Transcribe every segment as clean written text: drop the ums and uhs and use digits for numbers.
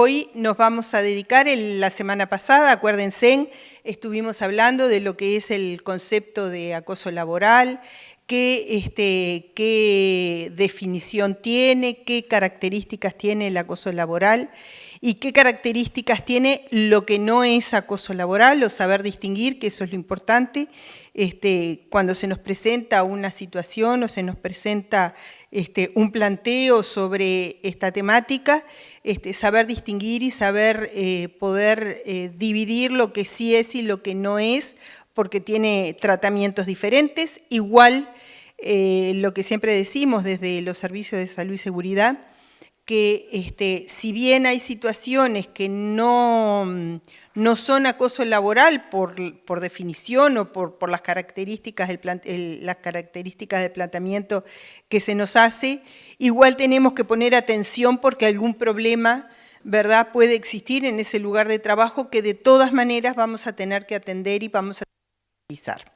hoy nos vamos a dedicar, la semana pasada, acuérdense, estuvimos hablando de lo que es el concepto de acoso laboral, qué definición tiene, qué características tiene el acoso laboral y qué características tiene lo que no es acoso laboral, o saber distinguir, que eso es lo importante, cuando se nos presenta una situación o se nos presenta un planteo sobre esta temática, saber distinguir y saber poder dividir lo que sí es y lo que no es, porque tiene tratamientos diferentes. Igual lo que siempre decimos desde los servicios de salud y seguridad, que si bien hay situaciones que no son acoso laboral por definición o por las características del planteamiento que se nos hace, igual tenemos que poner atención porque algún problema, ¿verdad?, puede existir en ese lugar de trabajo que de todas maneras vamos a tener que atender y vamos a analizar.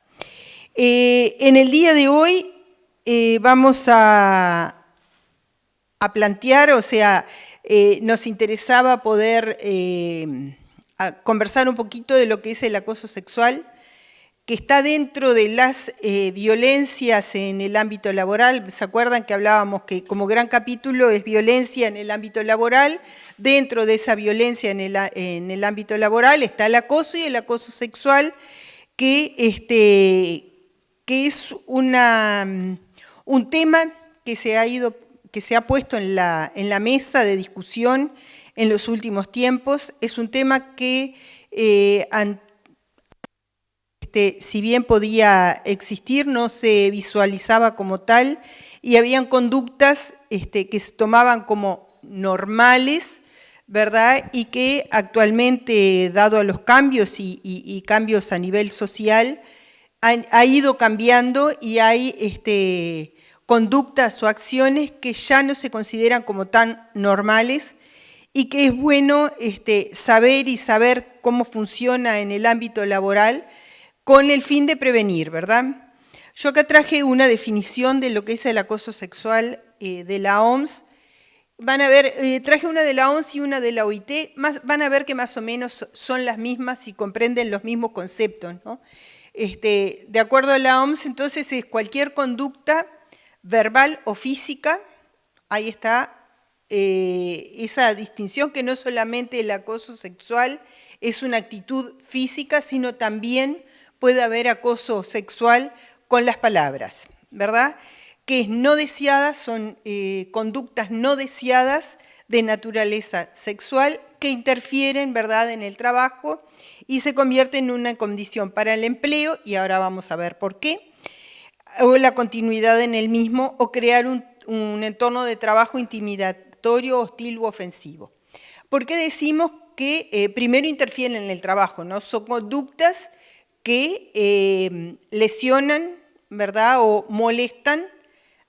En el día de hoy vamos a plantear, o sea, nos interesaba poder conversar un poquito de lo que es el acoso sexual, que está dentro de las violencias en el ámbito laboral. ¿Se acuerdan que hablábamos que como gran capítulo es violencia en el ámbito laboral? Dentro de esa violencia en el ámbito laboral está el acoso y el acoso sexual, que es un tema que se ha puesto en la mesa de discusión en los últimos tiempos. Es un tema que, si bien podía existir, no se visualizaba como tal, y habían conductas que se tomaban como normales, ¿verdad? Y que actualmente, dado a los cambios y cambios a nivel social, ha ido cambiando y hay conductas o acciones que ya no se consideran como tan normales y que es bueno saber cómo funciona en el ámbito laboral con el fin de prevenir, ¿verdad? Yo acá traje una definición de lo que es el acoso sexual de la OMS. Van a ver, traje una de la OMS y una de la OIT, van a ver que más o menos son las mismas y comprenden los mismos conceptos, ¿no? De acuerdo a la OMS, entonces es cualquier conducta verbal o física, ahí está esa distinción, que no solamente el acoso sexual es una actitud física, sino también puede haber acoso sexual con las palabras, ¿verdad? Que es no deseada, son conductas no deseadas de naturaleza sexual que interfieren, ¿verdad?, en el trabajo y se convierten en una condición para el empleo, y ahora vamos a ver por qué, o la continuidad en el mismo, o crear un entorno de trabajo intimidatorio, hostil u ofensivo. ¿Por qué decimos que primero interfieren en el trabajo, ¿no? Son conductas que lesionan, ¿verdad?, o molestan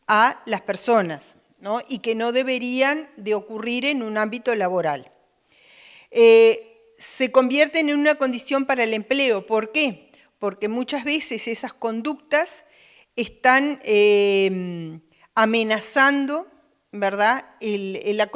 a las personas, ¿no?, y que no deberían de ocurrir en un ámbito laboral. Se convierten en una condición para el empleo. ¿Por qué? Porque muchas veces esas conductas están amenazando, ¿verdad?, la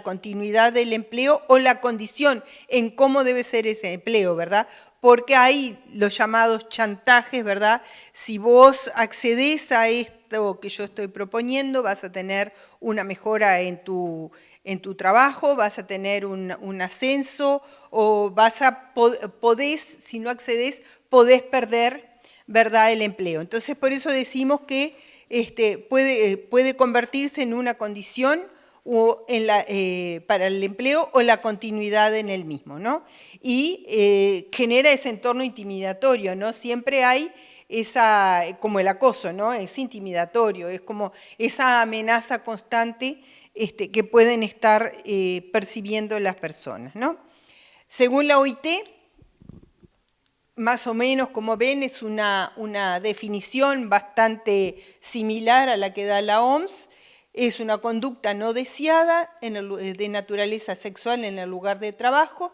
continuidad del empleo o la condición en cómo debe ser ese empleo, ¿verdad? Porque hay los llamados chantajes, ¿verdad? Si vos accedés a esto que yo estoy proponiendo, vas a tener una mejora en tu trabajo, vas a tener un ascenso, o podés, si no accedés, podés perder, ¿verdad?, el empleo. Entonces, por eso decimos que puede convertirse en una condición para el empleo o la continuidad en el mismo, ¿no? Y genera ese entorno intimidatorio, ¿no? Siempre hay como el acoso, ¿no? Es intimidatorio, es como esa amenaza constante que pueden estar percibiendo las personas, ¿no? Según la OIT, más o menos, como ven, es una definición bastante similar a la que da la OMS. Es una conducta no deseada de naturaleza sexual en el lugar de trabajo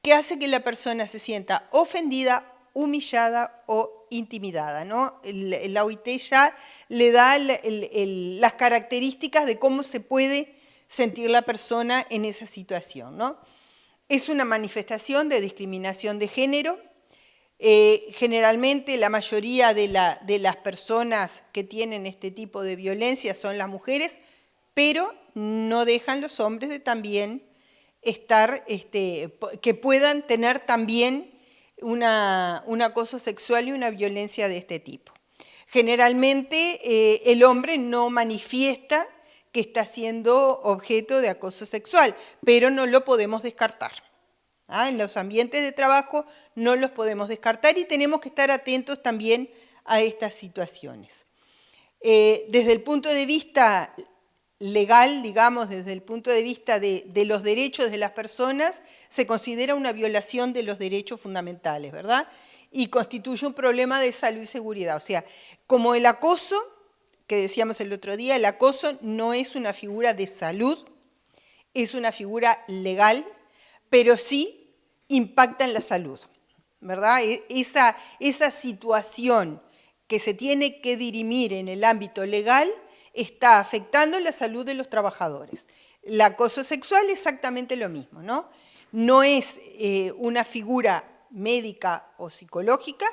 que hace que la persona se sienta ofendida, humillada o intimidada, ¿no? La OIT ya le da las características de cómo se puede sentir la persona en esa situación, ¿no? Es una manifestación de discriminación de género. Generalmente la mayoría de las personas que tienen este tipo de violencia son las mujeres, pero no dejan los hombres de también estar, que puedan tener también un acoso sexual y una violencia de este tipo. Generalmente el hombre no manifiesta que está siendo objeto de acoso sexual, pero no lo podemos descartar. En los ambientes de trabajo no los podemos descartar y tenemos que estar atentos también a estas situaciones. Desde el punto de vista legal, digamos, desde el punto de vista de los derechos de las personas, se considera una violación de los derechos fundamentales, ¿verdad? Y constituye un problema de salud y seguridad. O sea, como el acoso, que decíamos el otro día, el acoso no es una figura de salud, es una figura legal, pero sí impacta en la salud, ¿verdad? Esa situación que se tiene que dirimir en el ámbito legal está afectando la salud de los trabajadores. El acoso sexual es exactamente lo mismo, ¿no? No es una figura médica o psicológica,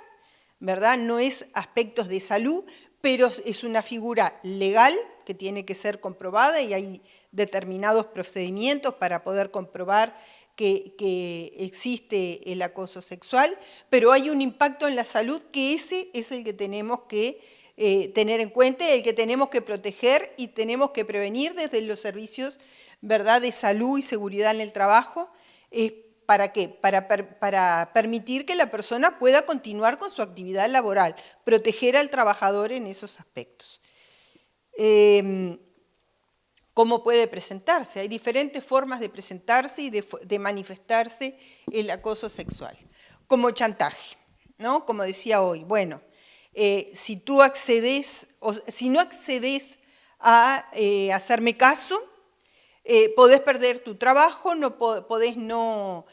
¿verdad? No es aspectos de salud, pero es una figura legal que tiene que ser comprobada y hay determinados procedimientos para poder comprobar que existe el acoso sexual, pero hay un impacto en la salud que ese es el que tenemos que tener en cuenta, el que tenemos que proteger y tenemos que prevenir desde los servicios, ¿verdad?, de salud y seguridad en el trabajo. ¿Para qué? Para permitir que la persona pueda continuar con su actividad laboral, proteger al trabajador en esos aspectos. ¿Cómo puede presentarse? Hay diferentes formas de presentarse y de manifestarse el acoso sexual. Como chantaje, ¿no? Como decía hoy, bueno, si tú accedes, o si no accedes a hacerme caso, podés perder tu trabajo, podés no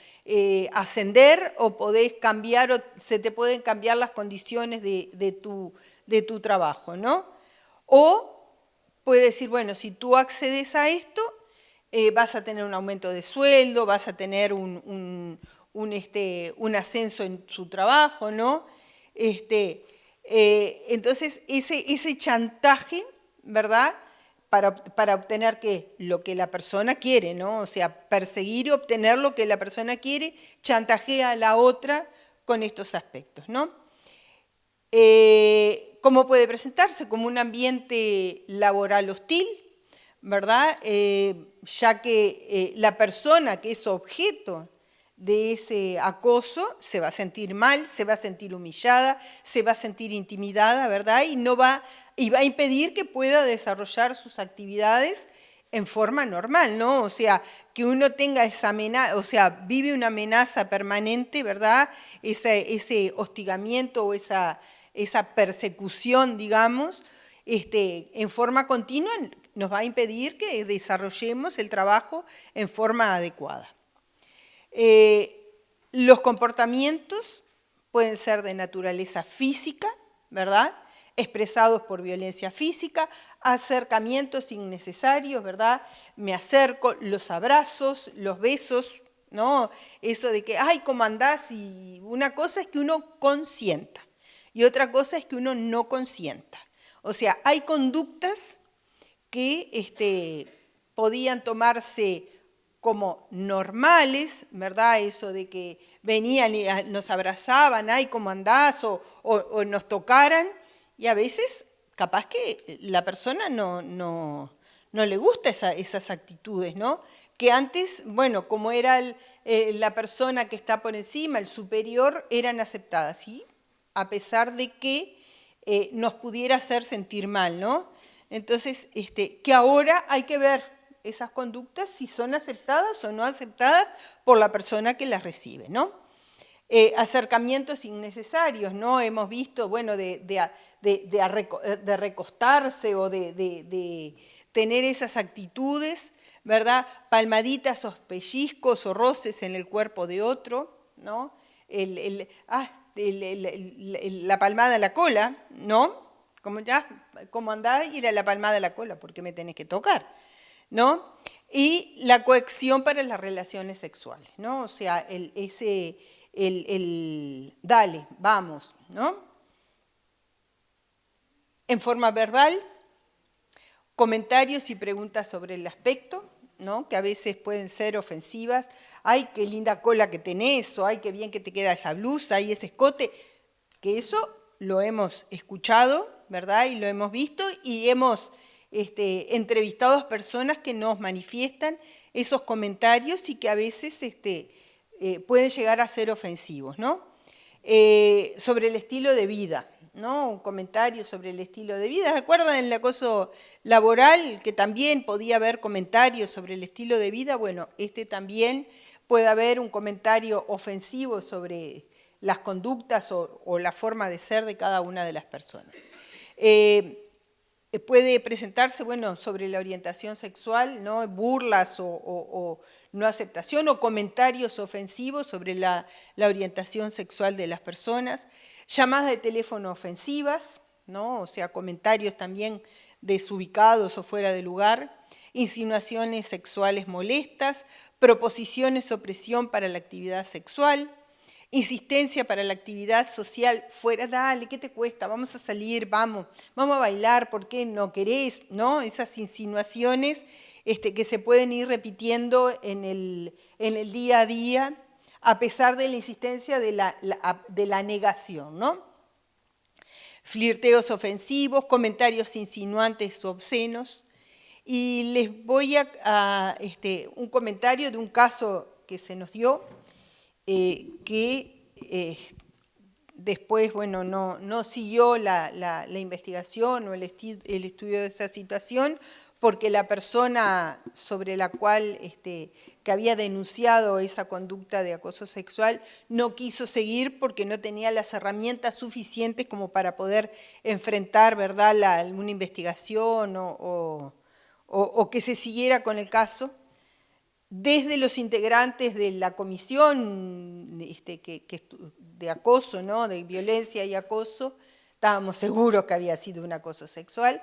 ascender o podés cambiar, o se te pueden cambiar las condiciones de tu trabajo, ¿no? O puede decir, bueno, si tú accedes a esto, vas a tener un aumento de sueldo, vas a tener un ascenso en su trabajo, ¿no? Entonces, ese chantaje, ¿verdad?, para obtener ¿qué? Lo que la persona quiere, ¿no? O sea, perseguir y obtener lo que la persona quiere, chantajea a la otra con estos aspectos, ¿no? ¿Cómo puede presentarse? Como un ambiente laboral hostil, ¿verdad? Ya que la persona que es objeto de ese acoso se va a sentir mal, se va a sentir humillada, se va a sentir intimidada, ¿verdad? Y va a impedir que pueda desarrollar sus actividades en forma normal, ¿no? O sea, que uno tenga esa amenaza, o sea, vive una amenaza permanente, ¿verdad? Ese hostigamiento o esa persecución, digamos, en forma continua nos va a impedir que desarrollemos el trabajo en forma adecuada. Los comportamientos pueden ser de naturaleza física, ¿verdad?, expresados por violencia física, acercamientos innecesarios, ¿verdad? Me acerco, los abrazos, los besos, ¿no? Eso de que, ay, ¿cómo andás? Y una cosa es que uno consienta y otra cosa es que uno no consienta. O sea, hay conductas que podían tomarse como normales, ¿verdad? Eso de que venían y nos abrazaban, ay, ¿cómo andás? O nos tocaran, y a veces capaz que la persona no le gusta esas actitudes, ¿no? Que antes, bueno, como era la persona que está por encima, el superior, eran aceptadas, ¿sí? A pesar de que nos pudiera hacer sentir mal, ¿no? Entonces, que ahora hay que ver esas conductas si son aceptadas o no aceptadas por la persona que las recibe, ¿no? Acercamientos innecesarios, ¿no? Hemos visto, bueno, de recostarse o de tener esas actitudes, ¿verdad? Palmaditas o pellizcos o roces en el cuerpo de otro, ¿no? La palmada en la cola, ¿no? Como andás, ir a la palmada de la cola, porque me tenés que tocar, ¿no? y la coacción para las relaciones sexuales, ¿no? O sea, dale, vamos, ¿no? En forma verbal, comentarios y preguntas sobre el aspecto, ¿no? Que a veces pueden ser ofensivas. Ay, qué linda cola que tenés, o ay, qué bien que te queda esa blusa y ese escote. Que eso lo hemos escuchado, ¿verdad? Y lo hemos visto y hemos entrevistado a personas que nos manifiestan esos comentarios y que a veces pueden llegar a ser ofensivos, ¿no? Sobre el estilo de vida, ¿no? Un comentario sobre el estilo de vida. ¿Se acuerdan del acoso laboral? Que también podía haber comentarios sobre el estilo de vida. Bueno, también puede haber un comentario ofensivo sobre las conductas o la forma de ser de cada una de las personas. Puede presentarse, bueno, sobre la orientación sexual, ¿no? Burlas o no aceptación o comentarios ofensivos sobre la orientación sexual de las personas, llamadas de teléfono ofensivas, ¿no? O sea, comentarios también desubicados o fuera de lugar, insinuaciones sexuales molestas, proposiciones o presión para la actividad sexual, insistencia para la actividad social fuera, dale, ¿qué te cuesta? Vamos a salir, vamos a bailar, ¿por qué no querés? ¿No? Esas insinuaciones que se pueden ir repitiendo en el día a día, a pesar de la insistencia de la negación, ¿no? Flirteos ofensivos, comentarios insinuantes o obscenos. Y les voy un comentario de un caso que se nos dio, que después, bueno, no siguió la investigación o el estudio de esa situación, porque la persona sobre la cual, que había denunciado esa conducta de acoso sexual, no quiso seguir porque no tenía las herramientas suficientes como para poder enfrentar, ¿verdad?, una investigación o que se siguiera con el caso. Desde los integrantes de la comisión de acoso, ¿no? De violencia y acoso, estábamos seguros que había sido un acoso sexual,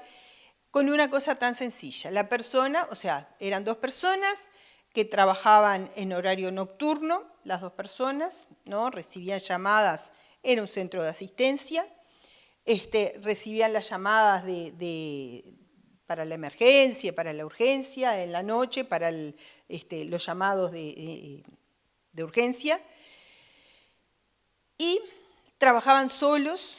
con una cosa tan sencilla. La persona, o sea, eran dos personas que trabajaban en horario nocturno, las dos personas, ¿no? Recibían llamadas, era un centro de asistencia, recibían las llamadas para la emergencia, para la urgencia, en la noche, para los llamados de urgencia, y trabajaban solos,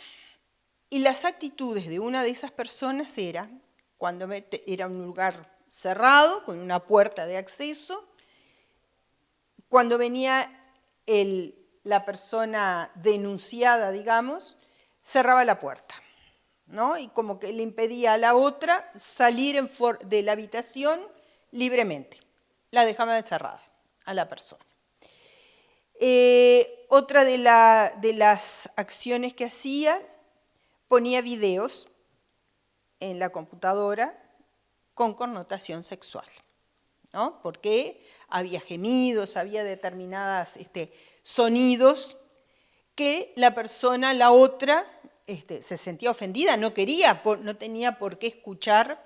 y las actitudes de una de esas personas era, cuando era un lugar cerrado, con una puerta de acceso, cuando venía la persona denunciada, digamos, cerraba la puerta, ¿no? Y como que le impedía a la otra salir de la habitación libremente. La dejaba encerrada a la persona. Otra de las acciones que hacía, ponía videos en la computadora con connotación sexual, ¿no? Porque había gemidos, había determinados sonidos que la persona, la otra, se sentía ofendida, no quería, no tenía por qué escuchar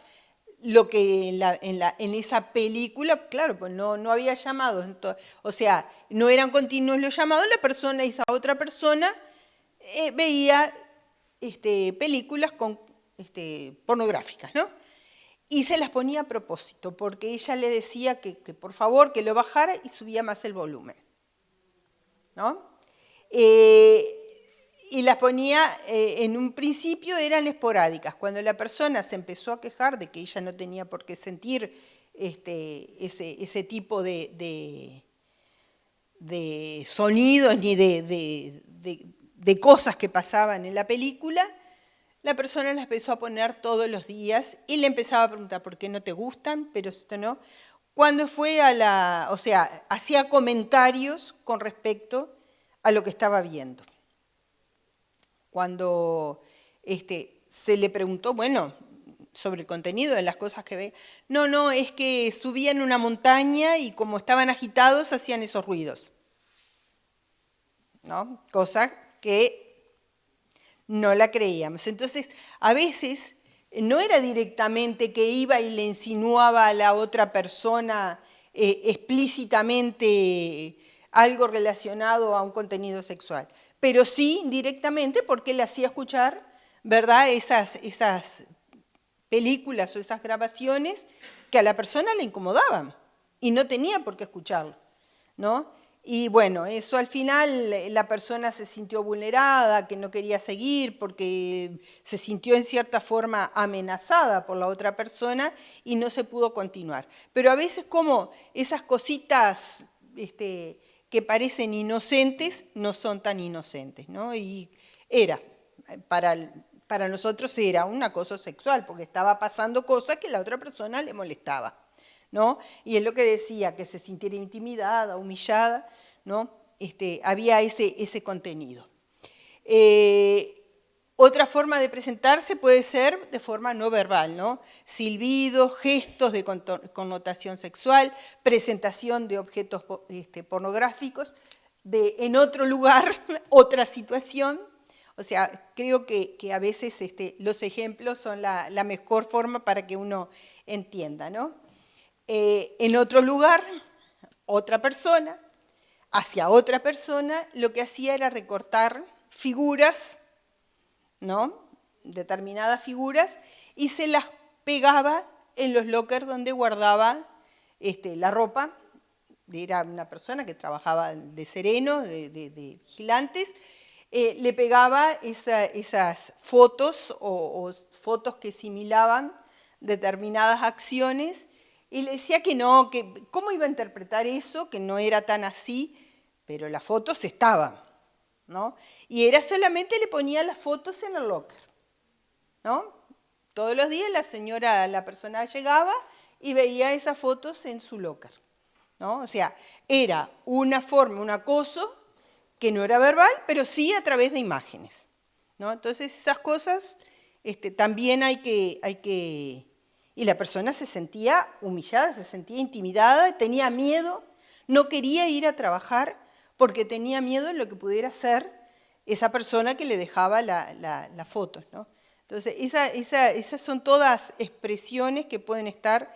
lo que en esa película, claro, pues no había llamados, o sea, no eran continuos los llamados, la persona, esa otra persona, veía películas pornográficas, ¿no? Y se las ponía a propósito, porque ella le decía que por favor, que lo bajara y subía más el volumen, ¿no? Y las ponía, en un principio eran esporádicas. Cuando la persona se empezó a quejar de que ella no tenía por qué sentir ese tipo de sonidos ni de cosas que pasaban en la película, la persona las empezó a poner todos los días y le empezaba a preguntar por qué no te gustan, pero esto no. Cuando fue o sea, hacía comentarios con respecto a lo que estaba viendo. Cuando se le preguntó, bueno, sobre el contenido de las cosas que ve, no, es que subían una montaña y como estaban agitados hacían esos ruidos, ¿no? Cosa que no la creíamos. Entonces, a veces no era directamente que iba y le insinuaba a la otra persona explícitamente algo relacionado a un contenido sexual, pero sí indirectamente porque le hacía escuchar, ¿verdad?, esas películas o esas grabaciones que a la persona le incomodaban y no tenía por qué escucharlo, ¿no? Y bueno, eso al final la persona se sintió vulnerada, que no quería seguir porque se sintió en cierta forma amenazada por la otra persona y no se pudo continuar. Pero a veces como esas cositas que parecen inocentes no son tan inocentes, ¿no? Y era, para nosotros era un acoso sexual porque estaba pasando cosas que la otra persona le molestaba, ¿no? Y es lo que decía, que se sintiera intimidada, humillada, ¿no? Había ese contenido. Otra forma de presentarse puede ser de forma no verbal, ¿no? Silbidos, gestos de connotación sexual, presentación de objetos pornográficos, en otro lugar, otra situación. O sea, creo que a veces los ejemplos son la mejor forma para que uno entienda, ¿no? En otro lugar, otra persona, hacia otra persona, lo que hacía era recortar figuras, ¿no? Determinadas figuras, y se las pegaba en los lockers donde guardaba la ropa. Era una persona que trabajaba de sereno, de vigilantes, le pegaba esas fotos o fotos que similaban determinadas acciones y le decía que no, que cómo iba a interpretar eso, que no era tan así, pero las fotos estaban, ¿no? Y era solamente le ponía las fotos en el locker, ¿no? Todos los días la persona llegaba y veía esas fotos en su locker, ¿no? O sea, era una forma, un acoso que no era verbal, pero sí a través de imágenes, ¿no? Entonces esas cosas también hay que... Y la persona se sentía humillada, se sentía intimidada, tenía miedo, no quería ir a trabajar porque tenía miedo de lo que pudiera hacer esa persona que le dejaba la foto, ¿no? Entonces esas son todas expresiones que pueden estar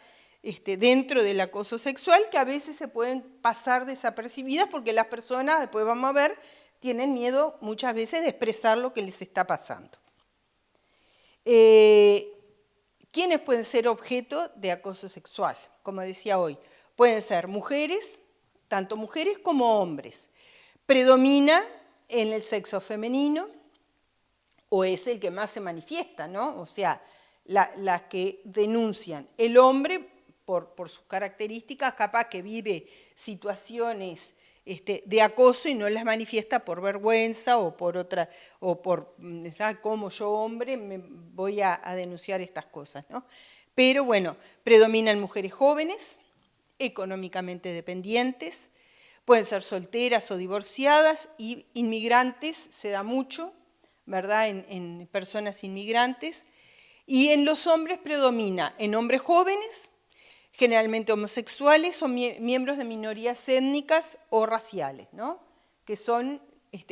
dentro del acoso sexual, que a veces se pueden pasar desapercibidas porque las personas, después vamos a ver, tienen miedo muchas veces de expresar lo que les está pasando. ¿Quiénes pueden ser objeto de acoso sexual? Como decía hoy, pueden ser mujeres, tanto mujeres como hombres. Predomina en el sexo femenino, o es el que más se manifiesta, ¿no? O sea, las que denuncian. El hombre, por sus características, capaz que vive situaciones de acoso y no las manifiesta por vergüenza o por otra, o por, ¿sabes? Como yo hombre me voy a denunciar estas cosas, ¿no? Pero bueno, predominan mujeres jóvenes, económicamente dependientes, pueden ser solteras o divorciadas, y inmigrantes se da mucho, ¿verdad? En personas inmigrantes, y en los hombres predomina en hombres jóvenes, generalmente homosexuales o miembros de minorías étnicas o raciales, ¿no? Que son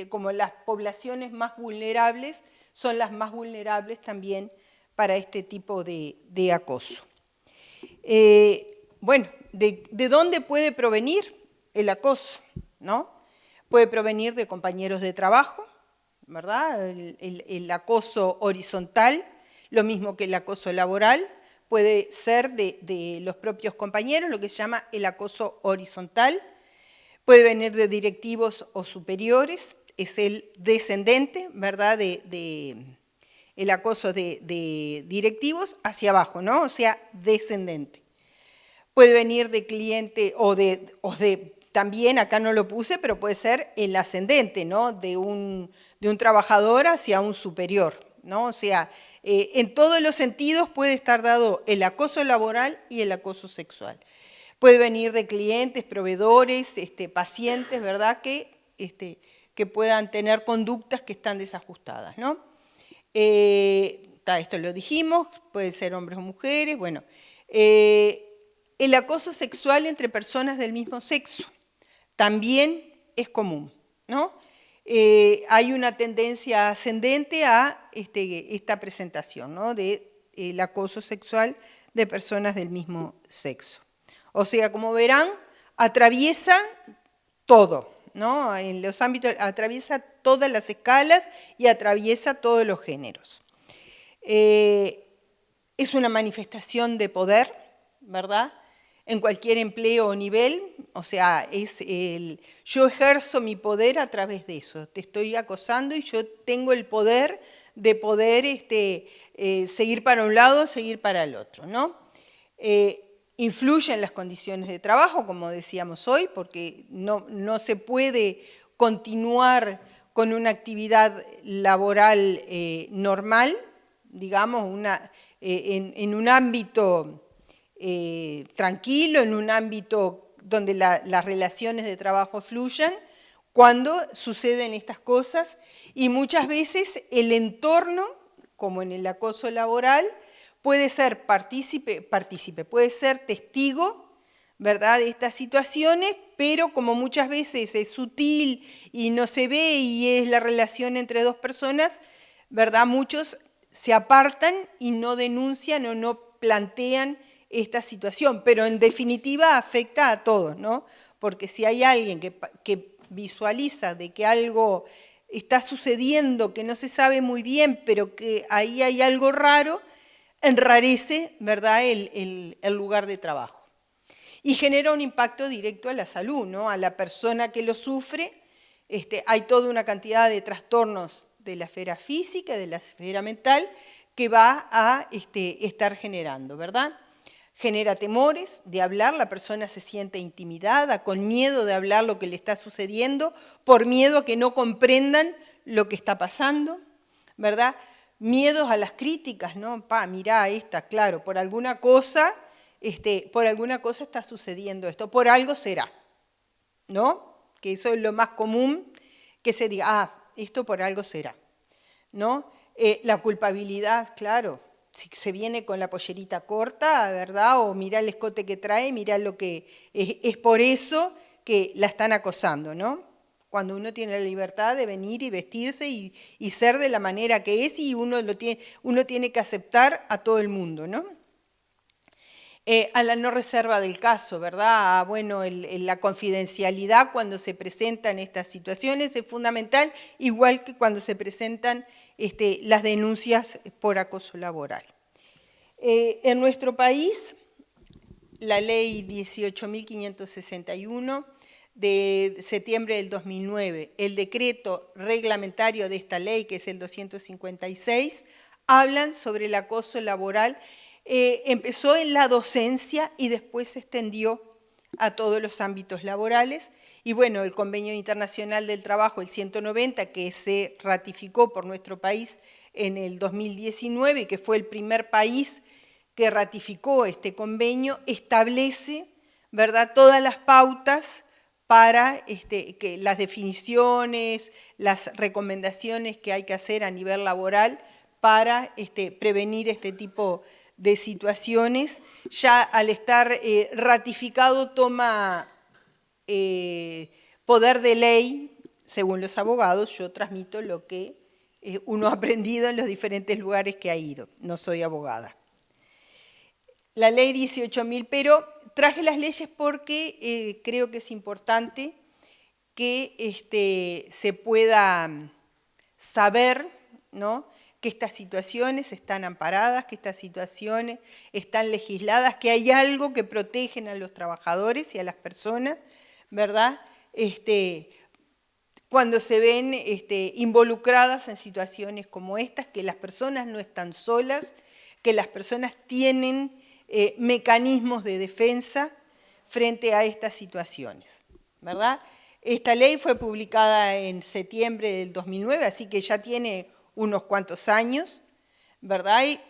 como las poblaciones más vulnerables, son las más vulnerables también para este tipo de acoso. Bueno, ¿de dónde puede provenir el acoso? ¿No? Puede provenir de compañeros de trabajo, ¿verdad? El acoso horizontal, lo mismo que el acoso laboral, puede ser de los propios compañeros, lo que se llama el acoso horizontal, puede venir de directivos o superiores, es el descendente, ¿verdad? El acoso de directivos hacia abajo, ¿no? O sea, descendente. Puede venir de cliente o de también, acá no lo puse, pero puede ser el ascendente, ¿no? De un trabajador hacia un superior, ¿no? O sea, en todos los sentidos puede estar dado el acoso laboral y el acoso sexual. Puede venir de clientes, proveedores, pacientes, ¿verdad? Que puedan tener conductas que están desajustadas, ¿no? Esto lo dijimos, pueden ser hombres o mujeres, bueno. El acoso sexual entre personas del mismo sexo también es común, ¿no? Hay una tendencia ascendente a esta presentación, ¿no? De el acoso sexual de personas del mismo sexo. O sea, como verán, atraviesa todo, ¿no? En los ámbitos, atraviesa todas las escalas y atraviesa todos los géneros. Es una manifestación de poder, ¿verdad? En cualquier empleo o nivel, o sea, yo ejerzo mi poder a través de eso, te estoy acosando y yo tengo el poder de poder seguir para un lado, seguir para el otro, ¿no? Influye en las condiciones de trabajo, como decíamos hoy, porque no se puede continuar con una actividad laboral normal, digamos, en un ámbito tranquilo, en un ámbito donde las relaciones de trabajo fluyan, cuando suceden estas cosas, y muchas veces el entorno, como en el acoso laboral, puede ser partícipe, puede ser testigo, ¿verdad?, de estas situaciones, pero como muchas veces es sutil y no se ve y es la relación entre dos personas, ¿verdad?, muchos se apartan y no denuncian o no plantean esta situación, pero en definitiva afecta a todos, ¿no? Porque si hay alguien que visualiza de que algo está sucediendo, que no se sabe muy bien, pero que ahí hay algo raro, enrarece, ¿verdad?, el lugar de trabajo. Y genera un impacto directo a la salud, ¿no? A la persona que lo sufre. Hay toda una cantidad de trastornos de la esfera física, de la esfera mental, que va a estar generando, ¿verdad? Genera temores de hablar, la persona se siente intimidada, con miedo de hablar lo que le está sucediendo, por miedo a que no comprendan lo que está pasando, ¿verdad? Miedos a las críticas, ¿no? Mirá esta, claro, por alguna cosa está sucediendo esto, por algo será, ¿no? Que eso es lo más común, que se diga, esto por algo será, ¿no? La culpabilidad, claro, si se viene con la pollerita corta, ¿verdad? O mirá el escote que trae, mirá lo que es por eso que la están acosando, ¿no? Cuando uno tiene la libertad de venir y vestirse y ser de la manera que es, y uno tiene que aceptar a todo el mundo, ¿no? A la no reserva del caso, ¿verdad? Bueno, la confidencialidad cuando se presentan estas situaciones es fundamental, igual que cuando se presentan las denuncias por acoso laboral. En nuestro país, la ley 18.561 de septiembre del 2009, el decreto reglamentario de esta ley, que es el 256, hablan sobre el acoso laboral. Empezó en la docencia y después se extendió a todos los ámbitos laborales. Y bueno, el Convenio Internacional del Trabajo, el 190, que se ratificó por nuestro país en el 2019, y que fue el primer país que ratificó este convenio, establece, ¿verdad?, todas las pautas para que las definiciones, las recomendaciones que hay que hacer a nivel laboral para prevenir este tipo de situaciones. Ya al estar ratificado toma poder de ley, según los abogados. Yo transmito lo que uno ha aprendido en los diferentes lugares que ha ido, no soy abogada. La ley 18.000, pero traje las leyes porque creo que es importante que se pueda saber, ¿no?, que estas situaciones están amparadas, que estas situaciones están legisladas, que hay algo que protegen a los trabajadores y a las personas, ¿verdad?, cuando se ven involucradas en situaciones como estas, que las personas no están solas, que las personas tienen mecanismos de defensa frente a estas situaciones, ¿verdad? Esta ley fue publicada en septiembre del 2009, así que ya tiene unos cuantos años, ¿verdad? Y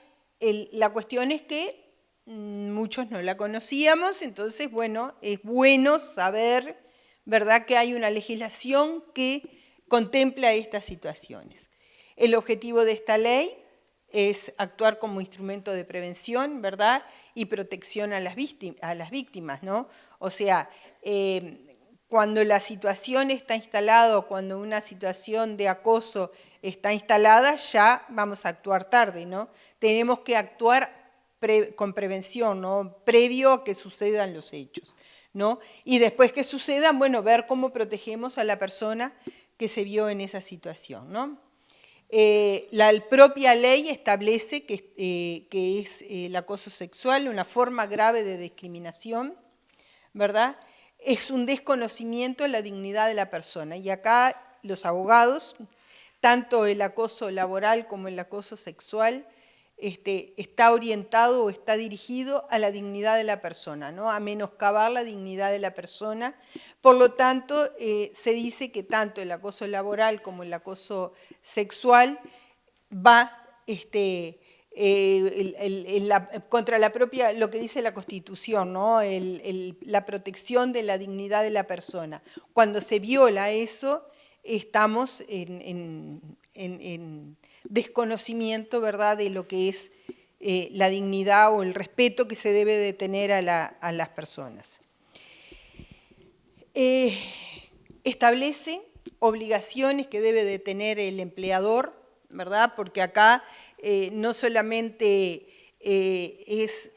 la cuestión es que muchos no la conocíamos, entonces, bueno, es bueno saber, ¿verdad?, que hay una legislación que contempla estas situaciones. El objetivo de esta ley es actuar como instrumento de prevención, ¿verdad?, y protección a las víctimas, ¿no? O sea, cuando la situación está instalada o cuando una situación de acoso está instalada, ya vamos a actuar tarde, ¿no? Tenemos que actuar con prevención, ¿no? Previo a que sucedan los hechos, ¿no? Y después que sucedan, bueno, ver cómo protegemos a la persona que se vio en esa situación, ¿no? La propia ley establece que es el acoso sexual una forma grave de discriminación, ¿verdad? Es un desconocimiento de la dignidad de la persona. Y acá los abogados, tanto el acoso laboral como el acoso sexual, está orientado o está dirigido a la dignidad de la persona, ¿no? A menoscabar la dignidad de la persona. Por lo tanto, se dice que tanto el acoso laboral como el acoso sexual va contra la propia, lo que dice la Constitución, ¿no? La protección de la dignidad de la persona. Cuando se viola eso, estamos en desconocimiento, ¿verdad?, de lo que es la dignidad o el respeto que se debe de tener a las personas. Establece obligaciones que debe de tener el empleador, ¿verdad?, porque acá no solamente es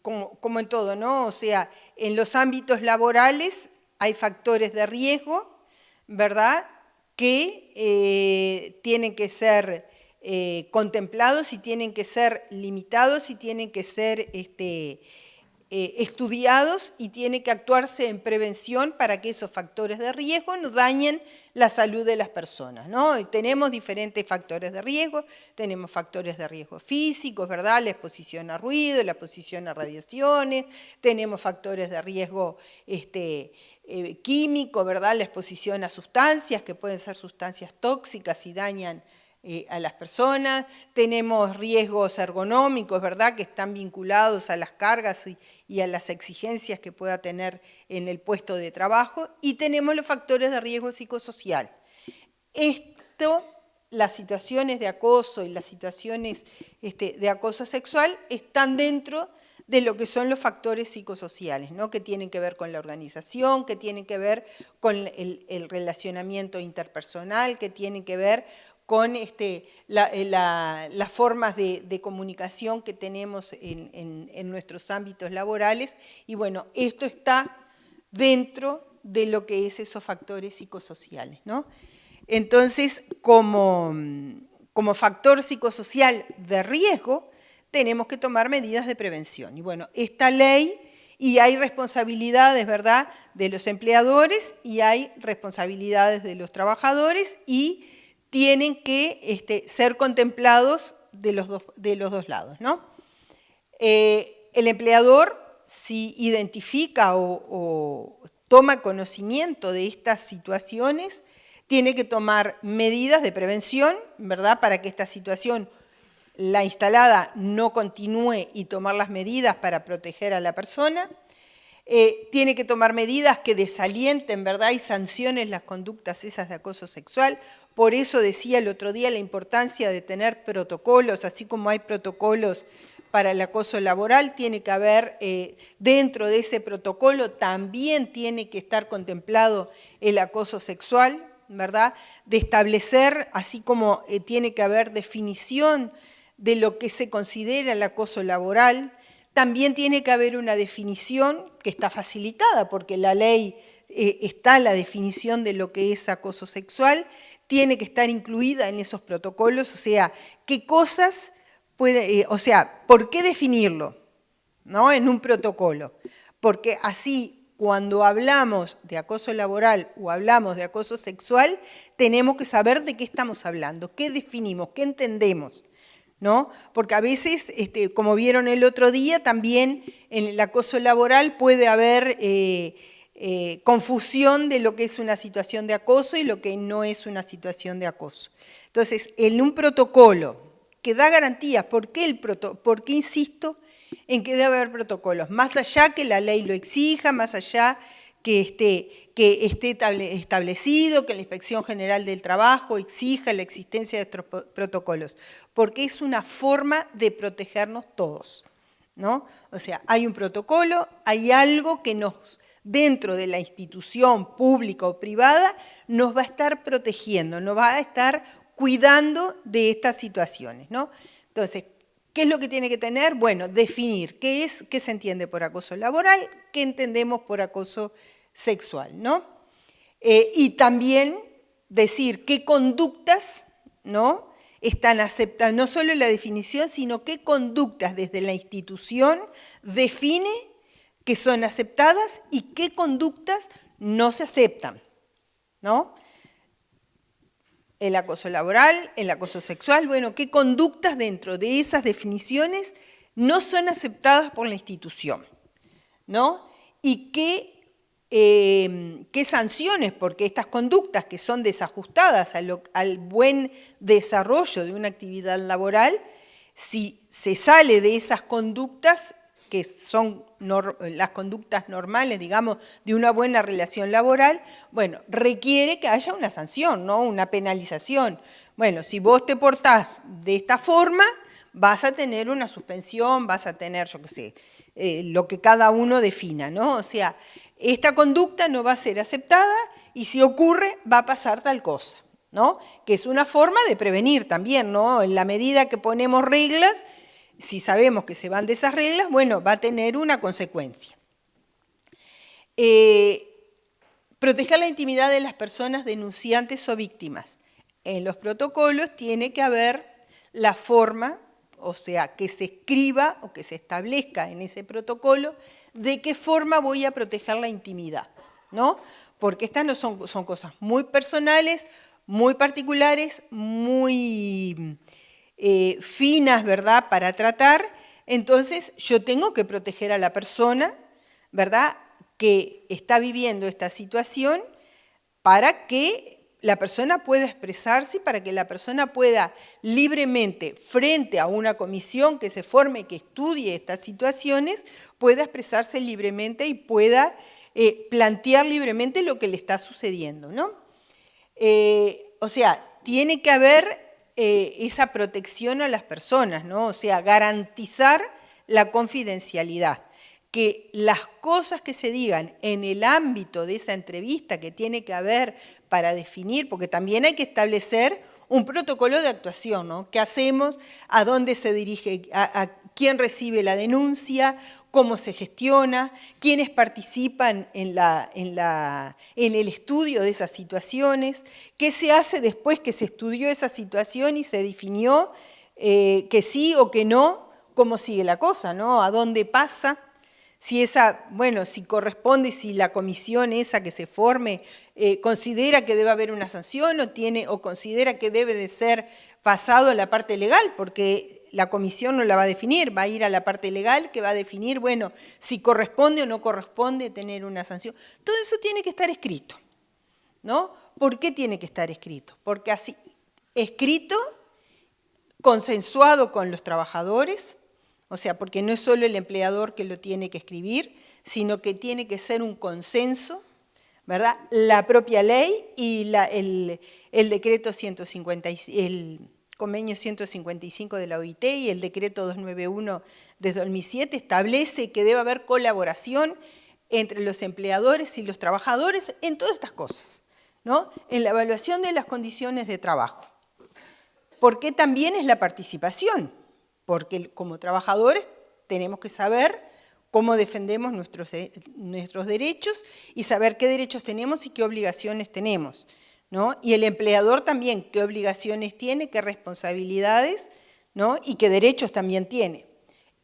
como en todo, ¿no? O sea, en los ámbitos laborales hay factores de riesgo, ¿verdad?, que tienen que ser contemplados y tienen que ser limitados y tienen que ser estudiados y tiene que actuarse en prevención para que esos factores de riesgo no dañen la salud de las personas, ¿no? Y tenemos diferentes factores de riesgo, tenemos factores de riesgo físicos, ¿verdad? La exposición a ruido, la exposición a radiaciones, tenemos factores de riesgo químico, ¿verdad? La exposición a sustancias que pueden ser sustancias tóxicas y dañan a las personas, tenemos riesgos ergonómicos, ¿verdad?, que están vinculados a las cargas y a las exigencias que pueda tener en el puesto de trabajo, y tenemos los factores de riesgo psicosocial. Las situaciones de acoso y las situaciones de acoso sexual están dentro de lo que son los factores psicosociales, ¿no?, que tienen que ver con la organización, que tienen que ver con el relacionamiento interpersonal, que tienen que ver con las formas de comunicación que tenemos en nuestros ámbitos laborales. Y bueno, esto está dentro de lo que es esos factores psicosociales, ¿no? Entonces, como factor psicosocial de riesgo, tenemos que tomar medidas de prevención. Y bueno, esta ley, y hay responsabilidades, ¿verdad?, de los empleadores y hay responsabilidades de los trabajadores y tienen que ser contemplados de los dos lados, ¿no? El empleador, si identifica o toma conocimiento de estas situaciones, tiene que tomar medidas de prevención, ¿verdad?, para que esta situación, la instalada, no continúe y tomar las medidas para proteger a la persona. Tiene que tomar medidas que desalienten, ¿verdad?, y sancionen las conductas esas de acoso sexual. Por eso decía el otro día la importancia de tener protocolos, así como hay protocolos para el acoso laboral, tiene que haber, dentro de ese protocolo también tiene que estar contemplado el acoso sexual, ¿verdad?, de establecer, así como tiene que haber definición de lo que se considera el acoso laboral, también tiene que haber una definición que está facilitada, porque la ley está la definición de lo que es acoso sexual, tiene que estar incluida en esos protocolos, o sea, qué cosas puede, o sea, ¿por qué definirlo?, ¿no?, en un protocolo? Porque así, cuando hablamos de acoso laboral o hablamos de acoso sexual, tenemos que saber de qué estamos hablando, qué definimos, qué entendemos, ¿no? Porque a veces, como vieron el otro día, también en el acoso laboral puede haber confusión de lo que es una situación de acoso y lo que no es una situación de acoso. Entonces, en un protocolo que da garantías, ¿por qué insisto en que debe haber protocolos? Más allá que la ley lo exija, más allá que esté establecido, que la Inspección General del Trabajo exija la existencia de estos protocolos, porque es una forma de protegernos todos, ¿no? O sea, hay un protocolo, hay algo que nos dentro de la institución pública o privada, nos va a estar protegiendo, nos va a estar cuidando de estas situaciones, ¿no? Entonces, ¿qué es lo que tiene que tener? Bueno, definir qué se entiende por acoso laboral, qué entendemos por acoso sexual, ¿no? Y también decir qué conductas, ¿no?, están aceptadas, no solo la definición, sino qué conductas desde la institución define que son aceptadas y qué conductas no se aceptan, ¿no? El acoso laboral, el acoso sexual, bueno, qué conductas dentro de esas definiciones no son aceptadas por la institución, ¿no? Y qué sanciones, porque estas conductas que son desajustadas al buen desarrollo de una actividad laboral, si se sale de esas conductas, que son las conductas normales, digamos, de una buena relación laboral, bueno, requiere que haya una sanción, ¿no?, una penalización. Bueno, si vos te portás de esta forma, vas a tener una suspensión, vas a tener, yo qué sé, lo que cada uno defina, ¿no? O sea, esta conducta no va a ser aceptada y si ocurre va a pasar tal cosa, ¿no? Que es una forma de prevenir también, ¿no? En la medida que ponemos reglas, si sabemos que se van de esas reglas, bueno, va a tener una consecuencia. Proteger la intimidad de las personas denunciantes o víctimas. En los protocolos tiene que haber la forma, o sea, que se escriba o que se establezca en ese protocolo de qué forma voy a proteger la intimidad, ¿no? Porque estas no son cosas muy personales, muy particulares, muy finas, ¿verdad?, para tratar. Entonces, yo tengo que proteger a la persona, ¿verdad?, que está viviendo esta situación para que la persona pueda expresarse y para que la persona pueda libremente, frente a una comisión que se forme, que estudie estas situaciones, pueda expresarse libremente y pueda plantear libremente lo que le está sucediendo, ¿no? O sea, tiene que haber esa protección a las personas, ¿no? O sea, garantizar la confidencialidad, que las cosas que se digan en el ámbito de esa entrevista que tiene que haber para definir, porque también hay que establecer un protocolo de actuación, ¿no? ¿Qué hacemos? ¿A dónde se dirige? ¿A quién recibe la denuncia? ¿Cómo se gestiona? ¿Quiénes participan en el estudio de esas situaciones? ¿Qué se hace después que se estudió esa situación y se definió que sí o que no? ¿Cómo sigue la cosa, ¿no? ¿A dónde pasa? Si si corresponde, si la comisión esa que se forme considera que debe haber una sanción o considera que debe de ser pasado a la parte legal, porque la comisión no la va a definir, va a ir a la parte legal que va a definir, bueno, si corresponde o no corresponde tener una sanción. Todo eso tiene que estar escrito, ¿no? ¿Por qué tiene que estar escrito? Porque así, escrito, consensuado con los trabajadores, o sea, porque no es solo el empleador que lo tiene que escribir, sino que tiene que ser un consenso, ¿verdad? La propia ley y el decreto 155, el convenio 155 de la OIT y el decreto 291 de 2007 establece que debe haber colaboración entre los empleadores y los trabajadores en todas estas cosas, ¿no? En la evaluación de las condiciones de trabajo. Porque también es la participación, porque como trabajadores tenemos que saber cómo defendemos nuestros derechos y saber qué derechos tenemos y qué obligaciones tenemos, ¿no? Y el empleador también, qué obligaciones tiene, qué responsabilidades, ¿no? Y qué derechos también tiene.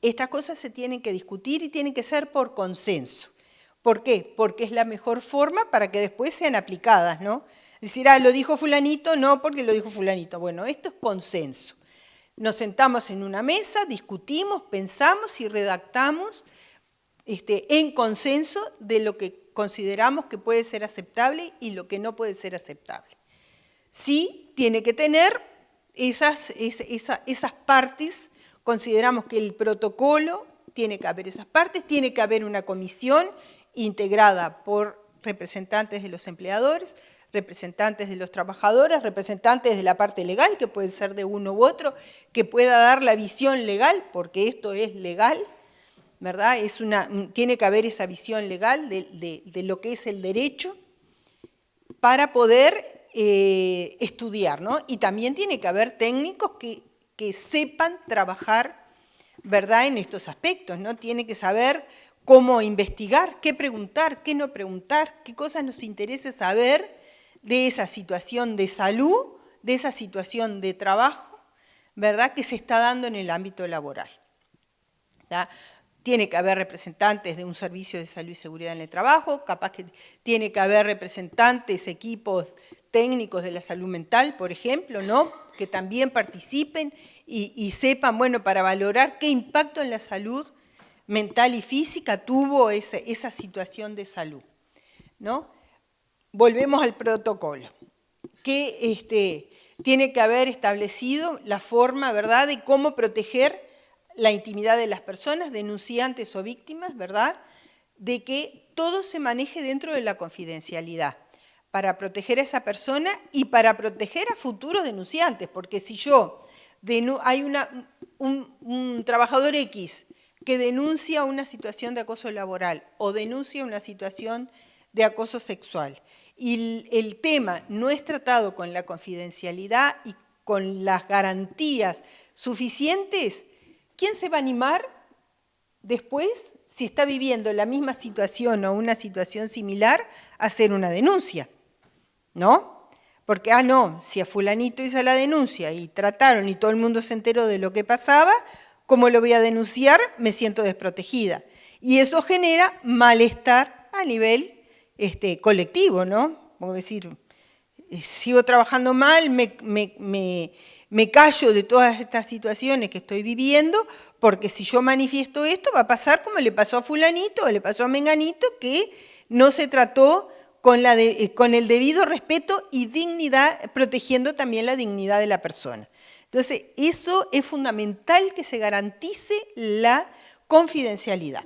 Estas cosas se tienen que discutir y tienen que ser por consenso. ¿Por qué? Porque es la mejor forma para que después sean aplicadas, ¿no? Decir, lo dijo fulanito, no porque lo dijo fulanito. Bueno, esto es consenso. Nos sentamos en una mesa, discutimos, pensamos y redactamos en consenso de lo que consideramos que puede ser aceptable y lo que no puede ser aceptable. Sí, tiene que tener esas partes, consideramos que el protocolo tiene que haber esas partes, tiene que haber una comisión integrada por representantes de los empleadores, representantes de los trabajadores, representantes de la parte legal, que puede ser de uno u otro, que pueda dar la visión legal, porque esto es legal, ¿verdad? Tiene que haber esa visión legal de lo que es el derecho para poder estudiar, ¿no? Y también tiene que haber técnicos que sepan trabajar, ¿verdad?, en estos aspectos, ¿no? Tiene que saber cómo investigar, qué preguntar, qué no preguntar, qué cosas nos interesa saber de esa situación de salud, de esa situación de trabajo, ¿verdad?, que se está dando en el ámbito laboral, ¿verdad? Tiene que haber representantes de un servicio de salud y seguridad en el trabajo, capaz que tiene que haber representantes, equipos técnicos de la salud mental, por ejemplo, ¿no?, que también participen y sepan, bueno, para valorar qué impacto en la salud mental y física tuvo esa situación de salud, ¿no? Volvemos al protocolo, que tiene que haber establecido la forma, ¿verdad?, de cómo proteger la intimidad de las personas, denunciantes o víctimas, ¿verdad?, de que todo se maneje dentro de la confidencialidad, para proteger a esa persona y para proteger a futuros denunciantes, porque si hay un trabajador X que denuncia una situación de acoso laboral o denuncia una situación de acoso sexual, y el tema no es tratado con la confidencialidad y con las garantías suficientes, ¿quién se va a animar después, si está viviendo la misma situación o una situación similar, a hacer una denuncia? ¿No? Porque, no, si a fulanito hizo la denuncia y trataron y todo el mundo se enteró de lo que pasaba, ¿cómo lo voy a denunciar? Me siento desprotegida. Y eso genera malestar a nivel colectivo, ¿no? Como decir, sigo trabajando mal, me callo de todas estas situaciones que estoy viviendo, porque si yo manifiesto esto va a pasar como le pasó a fulanito o le pasó a menganito, que no se trató con el debido respeto y dignidad, protegiendo también la dignidad de la persona. Entonces, eso es fundamental, que se garantice la confidencialidad.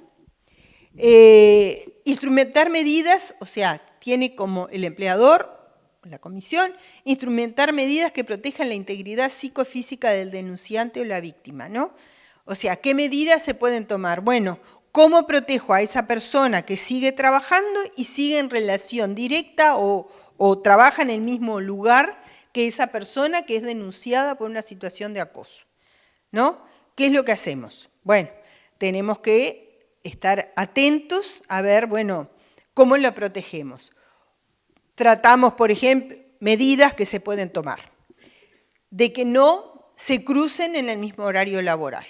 Instrumentar medidas, o sea, tiene como el empleador, la comisión, instrumentar medidas que protejan la integridad psicofísica del denunciante o la víctima, ¿no? O sea, ¿qué medidas se pueden tomar? Bueno, ¿cómo protejo a esa persona que sigue trabajando y sigue en relación directa o trabaja en el mismo lugar que esa persona que es denunciada por una situación de acoso, ¿no? ¿Qué es lo que hacemos? Bueno, tenemos que estar atentos a ver, bueno, ¿cómo la protegemos? Tratamos, por ejemplo, medidas que se pueden tomar, de que no se crucen en el mismo horario laboral,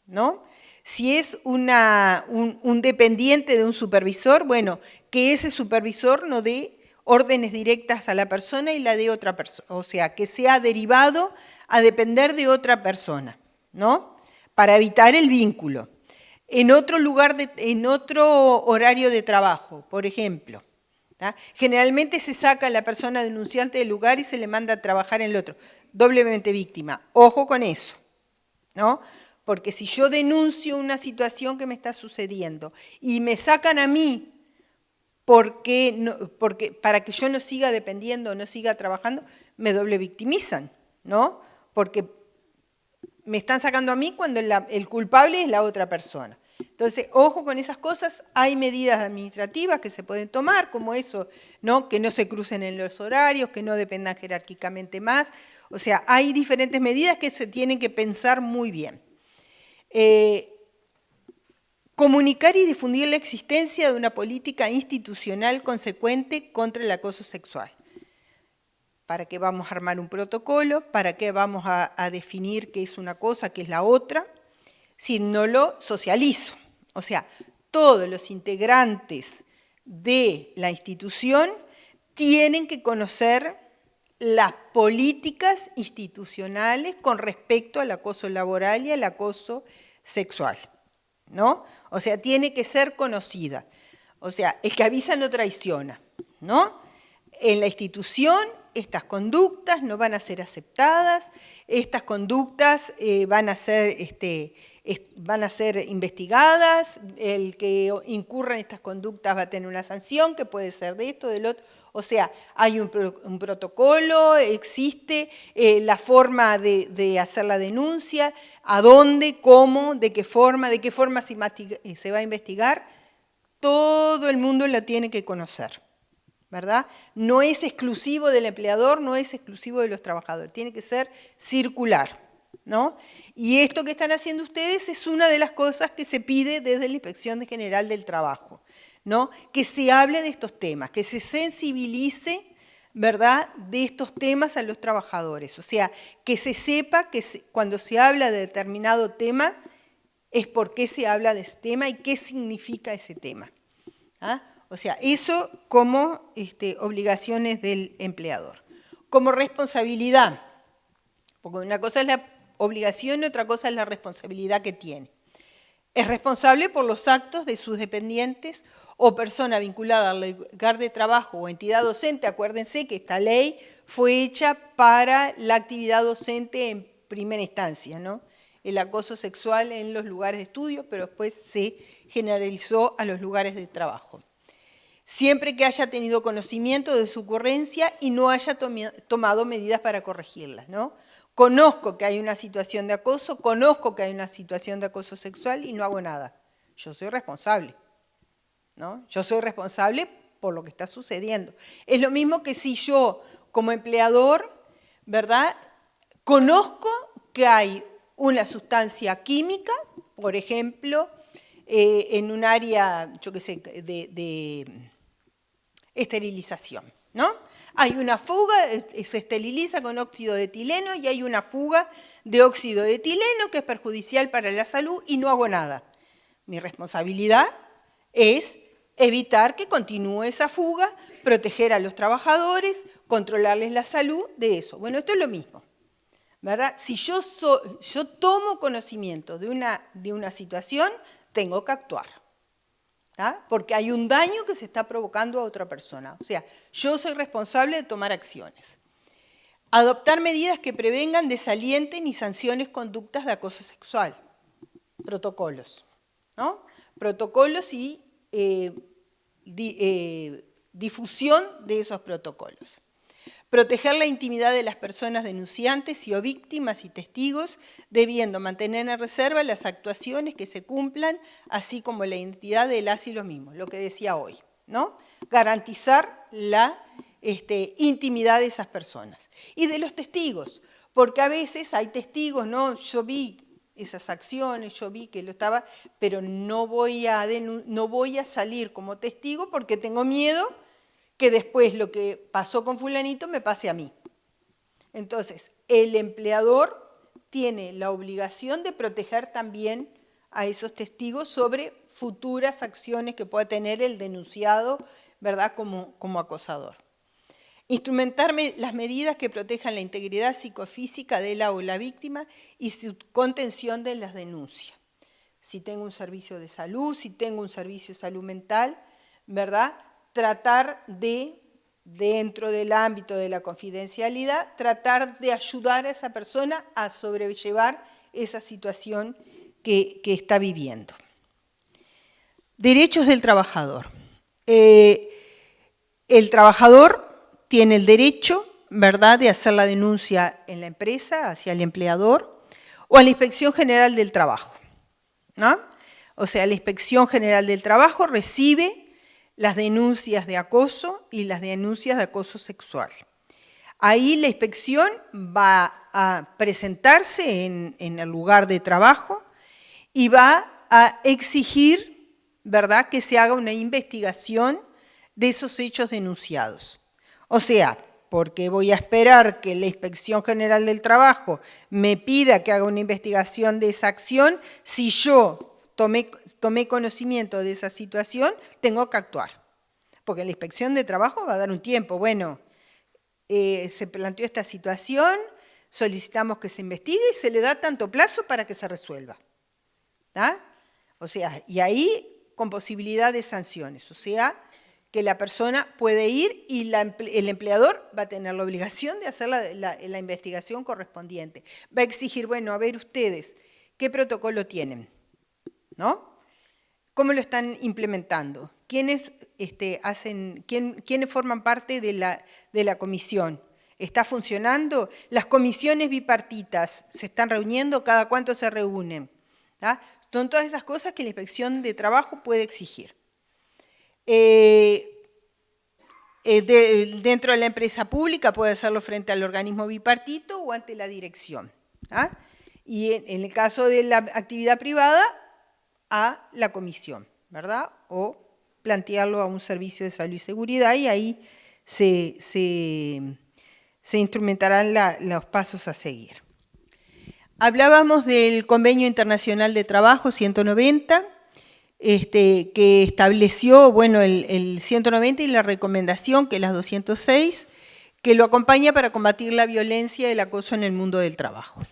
¿no? Si es un dependiente de un supervisor, bueno, que ese supervisor no dé órdenes directas a la persona y la dé otra persona, o sea, que sea derivado a depender de otra persona, ¿no? Para evitar el vínculo. En otro horario de trabajo, por ejemplo, ¿tá? Generalmente se saca a la persona denunciante del lugar y se le manda a trabajar en el otro, doblemente víctima. Ojo con eso, ¿no? Porque si yo denuncio una situación que me está sucediendo y me sacan a mí para que yo no siga dependiendo, no siga trabajando, me doble victimizan, ¿no? Porque me están sacando a mí cuando el culpable es la otra persona. Entonces, ojo con esas cosas, hay medidas administrativas que se pueden tomar, como eso, ¿no? Que no se crucen en los horarios, que no dependan jerárquicamente más. O sea, hay diferentes medidas que se tienen que pensar muy bien. Comunicar y difundir la existencia de una política institucional consecuente contra el acoso sexual. ¿Para qué vamos a armar un protocolo? ¿Para qué vamos a definir qué es una cosa, qué es la otra? Si no lo socializo. O sea, todos los integrantes de la institución tienen que conocer las políticas institucionales con respecto al acoso laboral y al acoso sexual, ¿no? O sea, tiene que ser conocida. O sea, el que avisa no traiciona, ¿no? En la institución estas conductas no van a ser aceptadas, estas conductas van a ser investigadas, el que incurra en estas conductas va a tener una sanción que puede ser de esto, del otro. O sea, hay un protocolo, existe la forma de hacer la denuncia, a dónde, cómo, de qué forma se va a investigar. Todo el mundo lo tiene que conocer, ¿verdad? No es exclusivo del empleador, no es exclusivo de los trabajadores, tiene que ser circular, ¿no? Y esto que están haciendo ustedes es una de las cosas que se pide desde la Inspección General del Trabajo, ¿no? Que se hable de estos temas, que se sensibilice, ¿verdad?, de estos temas a los trabajadores. O sea, que se sepa que cuando se habla de determinado tema, es por qué se habla de ese tema y qué significa ese tema. ¿Ah? O sea, eso como obligaciones del empleador. Como responsabilidad, porque una cosa es la obligación y otra cosa es la responsabilidad que tiene. Es responsable por los actos de sus dependientes o persona vinculada al lugar de trabajo o entidad docente. Acuérdense que esta ley fue hecha para la actividad docente en primera instancia, ¿no? El acoso sexual en los lugares de estudio, pero después se generalizó a los lugares de trabajo. Siempre que haya tenido conocimiento de su ocurrencia y no haya tomado medidas para corregirlas, ¿no? Conozco que hay una situación de acoso, conozco que hay una situación de acoso sexual y no hago nada. Yo soy responsable, ¿no? Yo soy responsable por lo que está sucediendo. Es lo mismo que si yo, como empleador, ¿verdad?, conozco que hay una sustancia química, por ejemplo, en un área, yo qué sé, de esterilización, ¿no? Hay una fuga, se esteriliza con óxido de etileno y hay una fuga de óxido de etileno que es perjudicial para la salud y no hago nada. Mi responsabilidad es evitar que continúe esa fuga, proteger a los trabajadores, controlarles la salud de eso. Bueno, esto es lo mismo, ¿verdad? Si yo tomo conocimiento de una situación, tengo que actuar. ¿Ah? Porque hay un daño que se está provocando a otra persona. O sea, yo soy responsable de tomar acciones. Adoptar medidas que prevengan, desalienten y sanciones conductas de acoso sexual. Protocolos, ¿no? Protocolos y difusión de esos protocolos. Proteger la intimidad de las personas denunciantes y o víctimas y testigos, debiendo mantener en reserva las actuaciones que se cumplan, así como la identidad de las y los mismos, lo que decía hoy, ¿no? Garantizar la intimidad de esas personas. Y de los testigos, porque a veces hay testigos, ¿no? Yo vi esas acciones, yo vi que lo estaba, pero no voy a salir como testigo porque tengo miedo que después lo que pasó con fulanito me pase a mí. Entonces, el empleador tiene la obligación de proteger también a esos testigos sobre futuras acciones que pueda tener el denunciado, ¿verdad?, como acosador. Instrumentar las medidas que protejan la integridad psicofísica de la o la víctima y su contención de las denuncias. Si tengo un servicio de salud, si tengo un servicio de salud mental, ¿verdad?, tratar de, dentro del ámbito de la confidencialidad, tratar de ayudar a esa persona a sobrellevar esa situación que está viviendo. Derechos del trabajador. El trabajador tiene el derecho, ¿verdad?, de hacer la denuncia en la empresa hacia el empleador o a la Inspección General del Trabajo, ¿no? O sea, la Inspección General del Trabajo recibe las denuncias de acoso y las denuncias de acoso sexual. Ahí la inspección va a presentarse en el lugar de trabajo y va a exigir, ¿verdad?, que se haga una investigación de esos hechos denunciados. O sea, porque voy a esperar que la Inspección General del Trabajo me pida que haga una investigación de esa acción, si yo tomé conocimiento de esa situación, tengo que actuar. Porque la Inspección de Trabajo va a dar un tiempo. Bueno, se planteó esta situación, solicitamos que se investigue y se le da tanto plazo para que se resuelva. ¿Ah? O sea, y ahí con posibilidad de sanciones. O sea, que la persona puede ir y el empleador va a tener la obligación de hacer la investigación correspondiente. Va a exigir, bueno, a ver ustedes, ¿qué protocolo tienen? ¿No? ¿Cómo lo están implementando? ¿Quiénes quiénes forman parte de la comisión. ¿Está funcionando? Las comisiones bipartitas se están reuniendo, ¿cada cuánto se reúnen? ¿Ah? Son todas esas cosas que la Inspección de Trabajo puede exigir. Dentro de la empresa pública puede hacerlo frente al organismo bipartito o ante la dirección. ¿Ah? Y en el caso de la actividad privada, a la comisión, ¿verdad? O plantearlo a un servicio de salud y seguridad y ahí se instrumentarán los pasos a seguir. Hablábamos del Convenio Internacional de Trabajo 190, que estableció, bueno, el 190 y la recomendación, que es la 206, que lo acompaña para combatir la violencia y el acoso en el mundo del trabajo.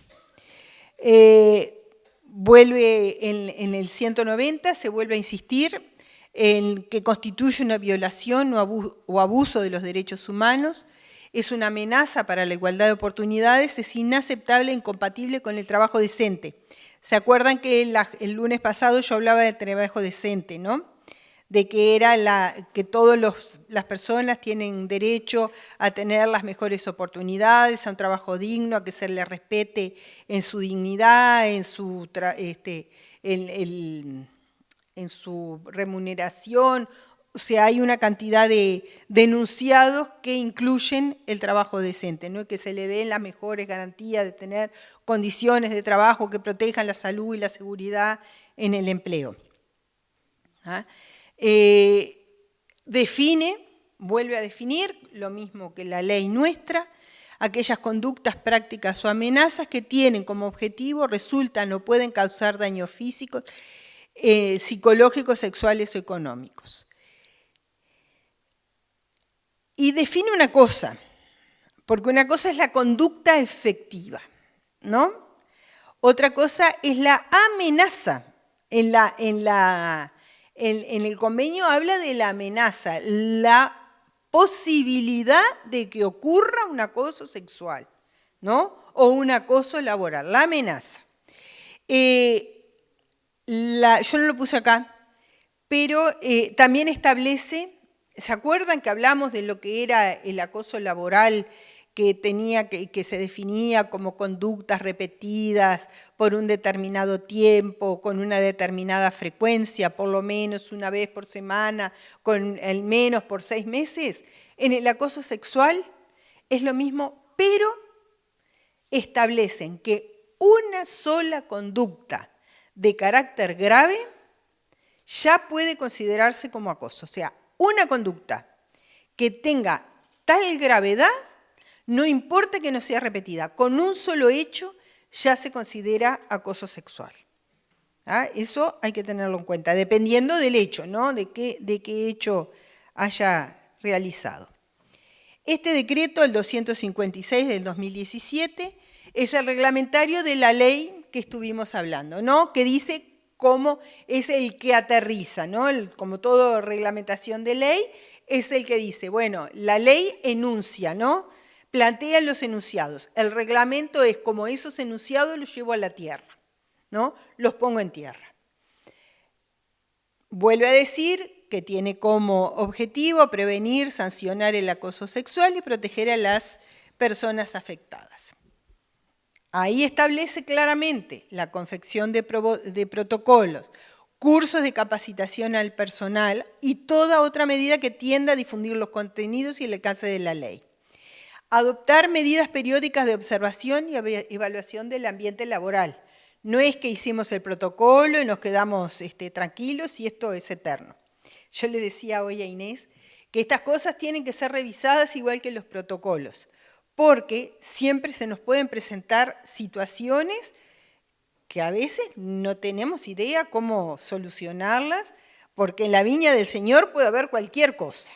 Vuelve en el 190, se vuelve a insistir en que constituye una violación o abuso de los derechos humanos, es una amenaza para la igualdad de oportunidades, es inaceptable e incompatible con el trabajo decente. ¿Se acuerdan que el lunes pasado yo hablaba del trabajo decente, ¿no? De que era que todas las personas tienen derecho a tener las mejores oportunidades, a un trabajo digno, a que se les respete en su dignidad, en su remuneración. O sea, hay una cantidad de enunciados que incluyen el trabajo decente, ¿no? Que se le den las mejores garantías de tener condiciones de trabajo que protejan la salud y la seguridad en el empleo. ¿Ah? Vuelve a definir, lo mismo que la ley nuestra, aquellas conductas, prácticas o amenazas que tienen como objetivo, resultan o pueden causar daños físicos, psicológicos, sexuales o económicos. Y define una cosa, porque una cosa es la conducta efectiva, ¿no? Otra cosa es la amenaza. En el convenio habla de la amenaza, la posibilidad de que ocurra un acoso sexual, ¿no? O un acoso laboral, la amenaza. Yo no lo puse acá, pero también establece, ¿se acuerdan que hablamos de lo que era el acoso laboral que se definía como conductas repetidas por un determinado tiempo, con una determinada frecuencia, por lo menos una vez por semana, con al menos por 6 meses? En el acoso sexual es lo mismo, pero establecen que una sola conducta de carácter grave ya puede considerarse como acoso. O sea, una conducta que tenga tal gravedad, no importa que no sea repetida, con un solo hecho ya se considera acoso sexual. ¿Ah? Eso hay que tenerlo en cuenta, dependiendo del hecho, ¿no? De qué hecho haya realizado. Este decreto, el 256 del 2017, es el reglamentario de la ley que estuvimos hablando, ¿no? Que dice cómo es el que aterriza, ¿no? Como toda reglamentación de ley, es el que dice, bueno, la ley enuncia, ¿no? Plantea los enunciados. El reglamento es como esos enunciados los llevo a la tierra, ¿no? Los pongo en tierra. Vuelve a decir que tiene como objetivo prevenir, sancionar el acoso sexual y proteger a las personas afectadas. Ahí establece claramente la confección de protocolos, cursos de capacitación al personal y toda otra medida que tienda a difundir los contenidos y el alcance de la ley. Adoptar medidas periódicas de observación y evaluación del ambiente laboral. No es que hicimos el protocolo y nos quedamos tranquilos y esto es eterno. Yo le decía hoy a Inés que estas cosas tienen que ser revisadas igual que los protocolos, porque siempre se nos pueden presentar situaciones que a veces no tenemos idea cómo solucionarlas, porque en la viña del Señor puede haber cualquier cosa.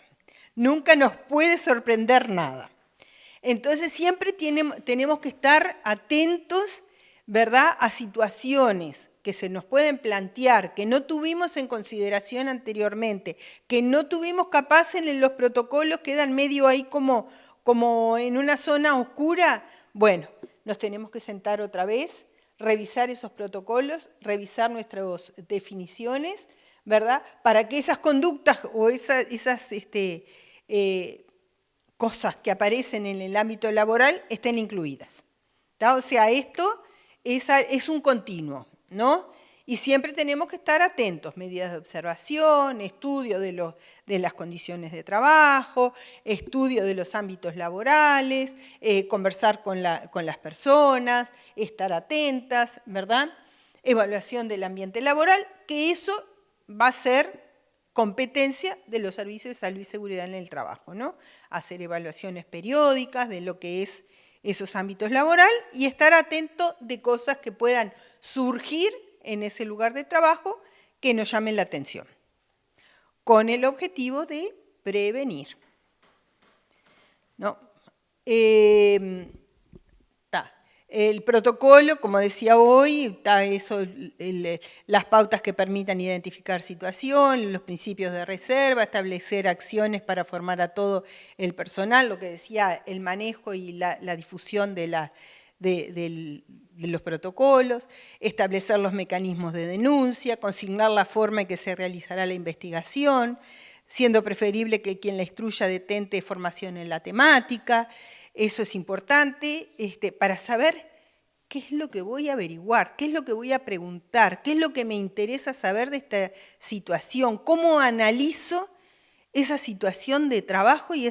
Nunca nos puede sorprender nada. Entonces siempre tenemos que estar atentos, ¿verdad?, a situaciones que se nos pueden plantear, que no tuvimos en consideración anteriormente, que no tuvimos capaces en los protocolos, quedan medio ahí como en una zona oscura. Bueno, nos tenemos que sentar otra vez, revisar esos protocolos, revisar nuestras definiciones, ¿verdad? Para que esas conductas o esas cosas que aparecen en el ámbito laboral estén incluidas. ¿Tá? O sea, esto es un continuo, ¿no? Y siempre tenemos que estar atentos, medidas de observación, estudio de las condiciones de trabajo, estudio de los ámbitos laborales, conversar con las personas, estar atentas, ¿verdad? Evaluación del ambiente laboral, que eso va a ser competencia de los servicios de salud y seguridad en el trabajo, ¿no? Hacer evaluaciones periódicas de lo que es esos ámbitos laborales y estar atento de cosas que puedan surgir en ese lugar de trabajo que nos llamen la atención, con el objetivo de prevenir, ¿no? El protocolo, como decía hoy, está eso, las pautas que permitan identificar situación, los principios de reserva, establecer acciones para formar a todo el personal, lo que decía, el manejo y la difusión de los protocolos, establecer los mecanismos de denuncia, consignar la forma en que se realizará la investigación, siendo preferible que quien la instruya detente formación en la temática. Eso es importante para saber qué es lo que voy a averiguar, qué es lo que voy a preguntar, qué es lo que me interesa saber de esta situación, cómo analizo esa situación de trabajo y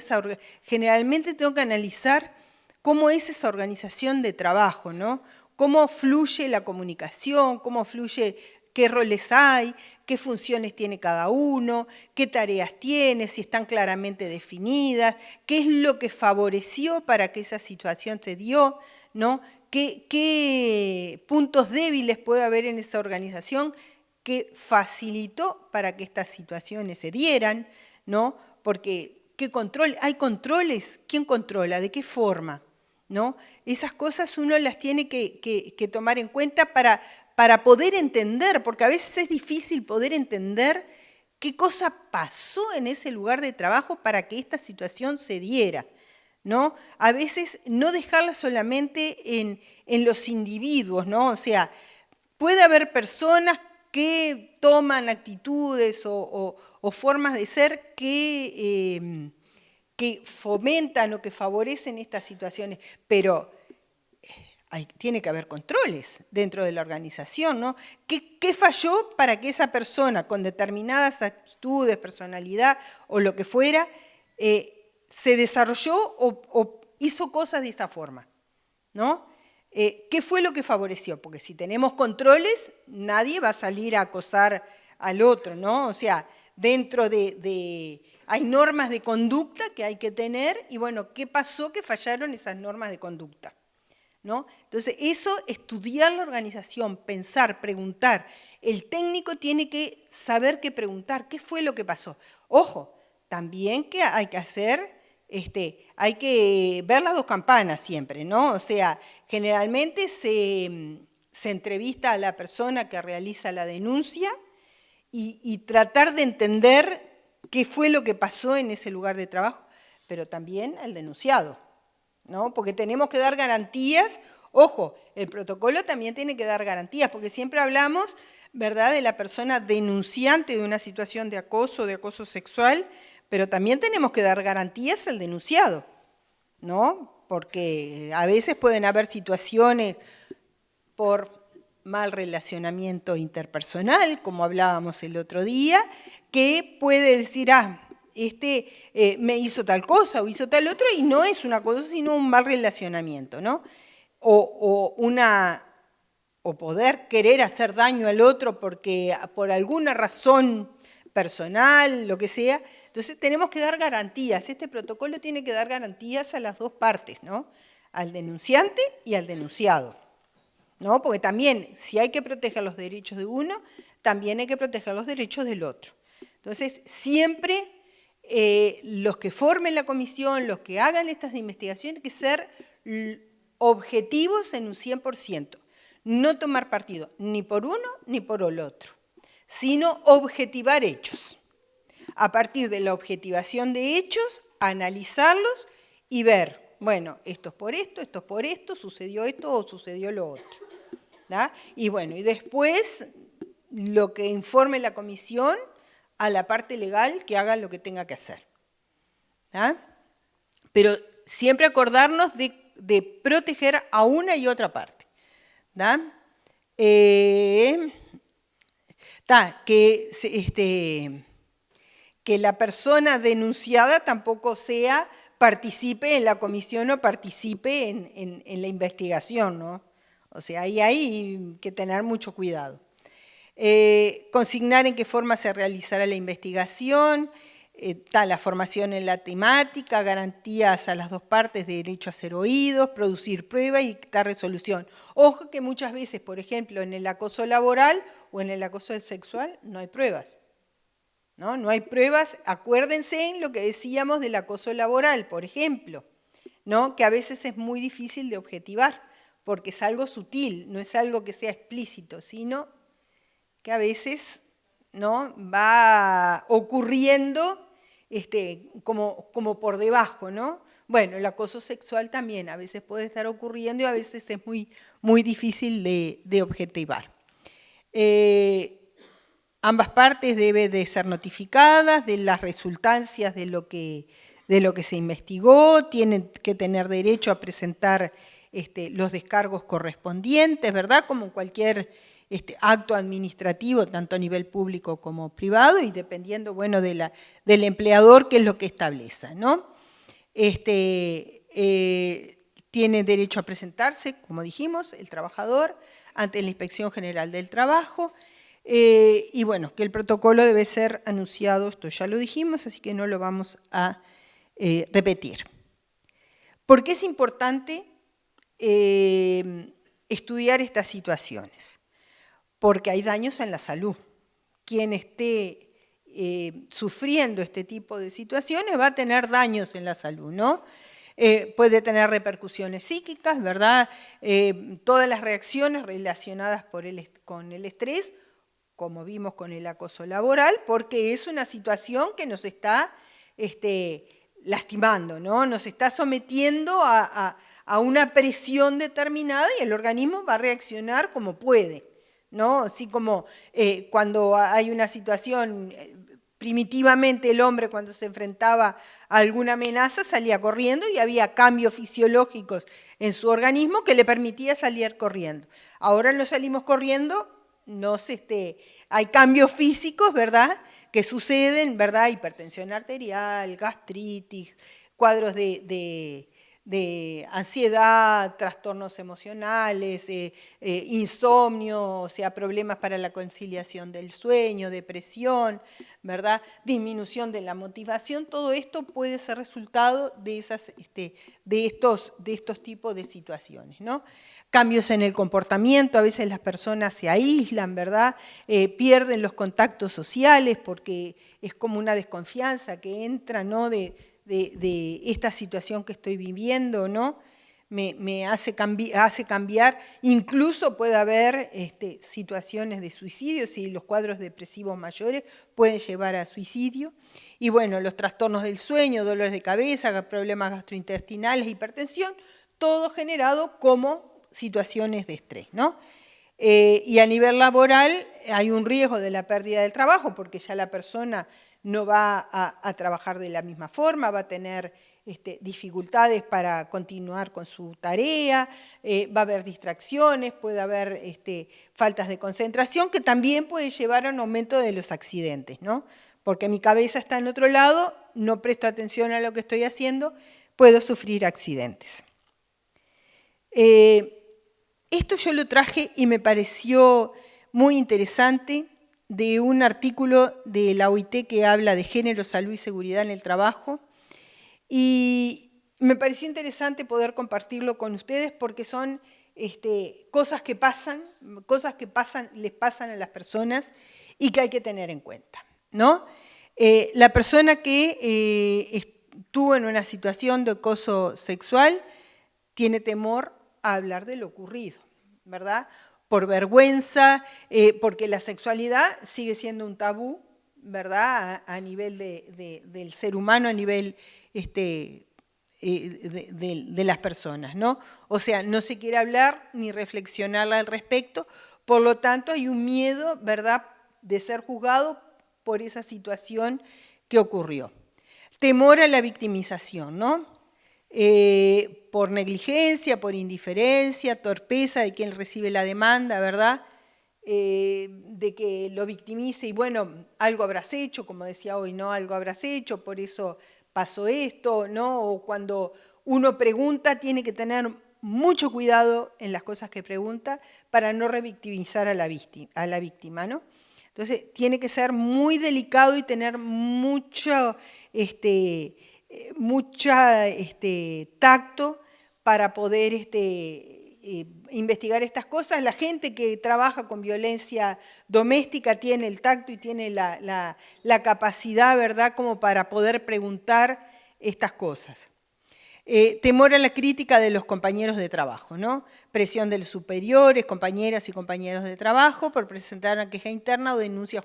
generalmente tengo que analizar cómo es esa organización de trabajo, ¿no? Cómo fluye la comunicación, cómo fluye, qué roles hay, qué funciones tiene cada uno, qué tareas tiene, si están claramente definidas, qué es lo que favoreció para que esa situación se dio, ¿no? ¿Qué puntos débiles puede haber en esa organización que facilitó para que estas situaciones se dieran, ¿no? Porque ¿qué control? ¿Hay controles? ¿Quién controla? ¿De qué forma? ¿No? Esas cosas uno las tiene que tomar en cuenta para poder entender, porque a veces es difícil poder entender qué cosa pasó en ese lugar de trabajo para que esta situación se diera, ¿no? A veces no dejarla solamente en los individuos, ¿no? O sea, puede haber personas que toman actitudes o formas de ser que fomentan o que favorecen estas situaciones, pero tiene que haber controles dentro de la organización, ¿no? ¿Qué falló para que esa persona con determinadas actitudes, personalidad o lo que fuera, se desarrolló o hizo cosas de esa forma, ¿no? ¿Qué fue lo que favoreció? Porque si tenemos controles, nadie va a salir a acosar al otro, ¿no? O sea, dentro hay normas de conducta que hay que tener y bueno, ¿qué pasó que fallaron esas normas de conducta? ¿No? Entonces, eso, estudiar la organización, pensar, preguntar. El técnico tiene que saber qué preguntar, qué fue lo que pasó. Ojo, también que hay que hacer, hay que ver las dos campanas siempre, ¿no? O sea, generalmente se entrevista a la persona que realiza la denuncia y tratar de entender qué fue lo que pasó en ese lugar de trabajo, pero también al denunciado, ¿no? Porque tenemos que dar garantías. Ojo, el protocolo también tiene que dar garantías, porque siempre hablamos, ¿verdad?, de la persona denunciante de una situación de acoso sexual, pero también tenemos que dar garantías al denunciado, ¿no? Porque a veces pueden haber situaciones por mal relacionamiento interpersonal, como hablábamos el otro día, que puede decir, me hizo tal cosa o hizo tal otra, y no es una cosa, sino un mal relacionamiento, ¿no? O poder querer hacer daño al otro porque por alguna razón personal, lo que sea. Entonces tenemos que dar garantías. Este protocolo tiene que dar garantías a las dos partes, ¿no? Al denunciante y al denunciado, ¿no? Porque también, si hay que proteger los derechos de uno, también hay que proteger los derechos del otro. Entonces, siempre los que formen la comisión, los que hagan estas investigaciones, tienen que ser objetivos en un 100%. No tomar partido ni por uno ni por el otro, sino objetivar hechos. A partir de la objetivación de hechos, analizarlos y ver, bueno, esto es por esto, sucedió esto o sucedió lo otro, ¿da? Y bueno, y después lo que informe la comisión a la parte legal que haga lo que tenga que hacer. ¿Ah? Pero siempre acordarnos de proteger a una y otra parte. ¿Da? Que la persona denunciada tampoco participe en la comisión o participe en la investigación, ¿no? O sea, ahí hay que tener mucho cuidado. Consignar en qué forma se realizará la investigación, la formación en la temática, garantías a las dos partes de derecho a ser oídos, producir pruebas y dar resolución. Ojo que muchas veces, por ejemplo, en el acoso laboral o en el acoso sexual no hay pruebas. No hay pruebas, acuérdense en lo que decíamos del acoso laboral, por ejemplo, ¿no? Que a veces es muy difícil de objetivar, porque es algo sutil, no es algo que sea explícito, sino que a veces, ¿no?, va ocurriendo como por debajo, ¿no? Bueno, el acoso sexual también a veces puede estar ocurriendo y a veces es muy difícil de objetivar. Ambas partes deben de ser notificadas de las resultancias de lo que se investigó, tienen que tener derecho a presentar los descargos correspondientes, ¿verdad? Como cualquier acto administrativo, tanto a nivel público como privado, y dependiendo, bueno, del empleador, qué es lo que establezca, ¿no? Tiene derecho a presentarse, como dijimos, el trabajador, ante la Inspección General del Trabajo, y bueno, que el protocolo debe ser anunciado, esto ya lo dijimos, así que no lo vamos a repetir. ¿Por qué es importante estudiar estas situaciones? Porque hay daños en la salud. Quien esté sufriendo este tipo de situaciones va a tener daños en la salud, ¿no? Puede tener repercusiones psíquicas, ¿verdad? Todas las reacciones relacionadas con el estrés, como vimos con el acoso laboral, porque es una situación que nos está lastimando, ¿no? Nos está sometiendo a una presión determinada y el organismo va a reaccionar como puede, ¿no? Así como cuando hay una situación, primitivamente el hombre cuando se enfrentaba a alguna amenaza salía corriendo y había cambios fisiológicos en su organismo que le permitía salir corriendo. Ahora no salimos corriendo, hay cambios físicos, ¿verdad?, que suceden, ¿verdad?, hipertensión arterial, gastritis, cuadros de ansiedad, trastornos emocionales, insomnio, o sea, problemas para la conciliación del sueño, depresión, ¿verdad?, disminución de la motivación, todo esto puede ser resultado de estos tipos de situaciones, ¿no? Cambios en el comportamiento, a veces las personas se aíslan, ¿verdad?, pierden los contactos sociales porque es como una desconfianza que entra, ¿no?, de esta situación que estoy viviendo, ¿no? Me hace cambiar, incluso puede haber situaciones de suicidio, si los cuadros depresivos mayores pueden llevar a suicidio. Y bueno, los trastornos del sueño, dolores de cabeza, problemas gastrointestinales, hipertensión, todo generado como situaciones de estrés, ¿no? Y a nivel laboral hay un riesgo de la pérdida del trabajo porque ya la persona no va a trabajar de la misma forma, va a tener dificultades para continuar con su tarea, va a haber distracciones, puede haber faltas de concentración, que también puede llevar a un aumento de los accidentes, ¿no? Porque mi cabeza está en otro lado, no presto atención a lo que estoy haciendo, puedo sufrir accidentes. Esto yo lo traje y me pareció muy interesante, de un artículo de la OIT que habla de género, salud y seguridad en el trabajo, y me pareció interesante poder compartirlo con ustedes porque son cosas que les pasan a las personas y que hay que tener en cuenta, ¿no? La persona que estuvo en una situación de acoso sexual tiene temor a hablar de lo ocurrido, ¿verdad?, por vergüenza, porque la sexualidad sigue siendo un tabú, ¿verdad?, a nivel del ser humano, a nivel de las personas, ¿no? O sea, no se quiere hablar ni reflexionar al respecto Por lo tanto, hay un miedo, ¿verdad?, de ser juzgado por esa situación que ocurrió. Temor a la victimización, ¿no? Por negligencia, por indiferencia, torpeza de quien recibe la demanda, ¿verdad?, de que lo victimice y bueno, algo habrás hecho, como decía hoy, ¿no? Algo habrás hecho, por eso pasó esto, ¿no? O cuando uno pregunta, tiene que tener mucho cuidado en las cosas que pregunta para no revictimizar a la víctima, ¿no? Entonces, tiene que ser muy delicado y tener mucho tacto para poder investigar estas cosas. La gente que trabaja con violencia doméstica tiene el tacto y tiene la capacidad, ¿verdad?, como para poder preguntar estas cosas. Temor a la crítica de los compañeros de trabajo, ¿no? Presión de los superiores, compañeras y compañeros de trabajo por presentar una queja interna o denuncia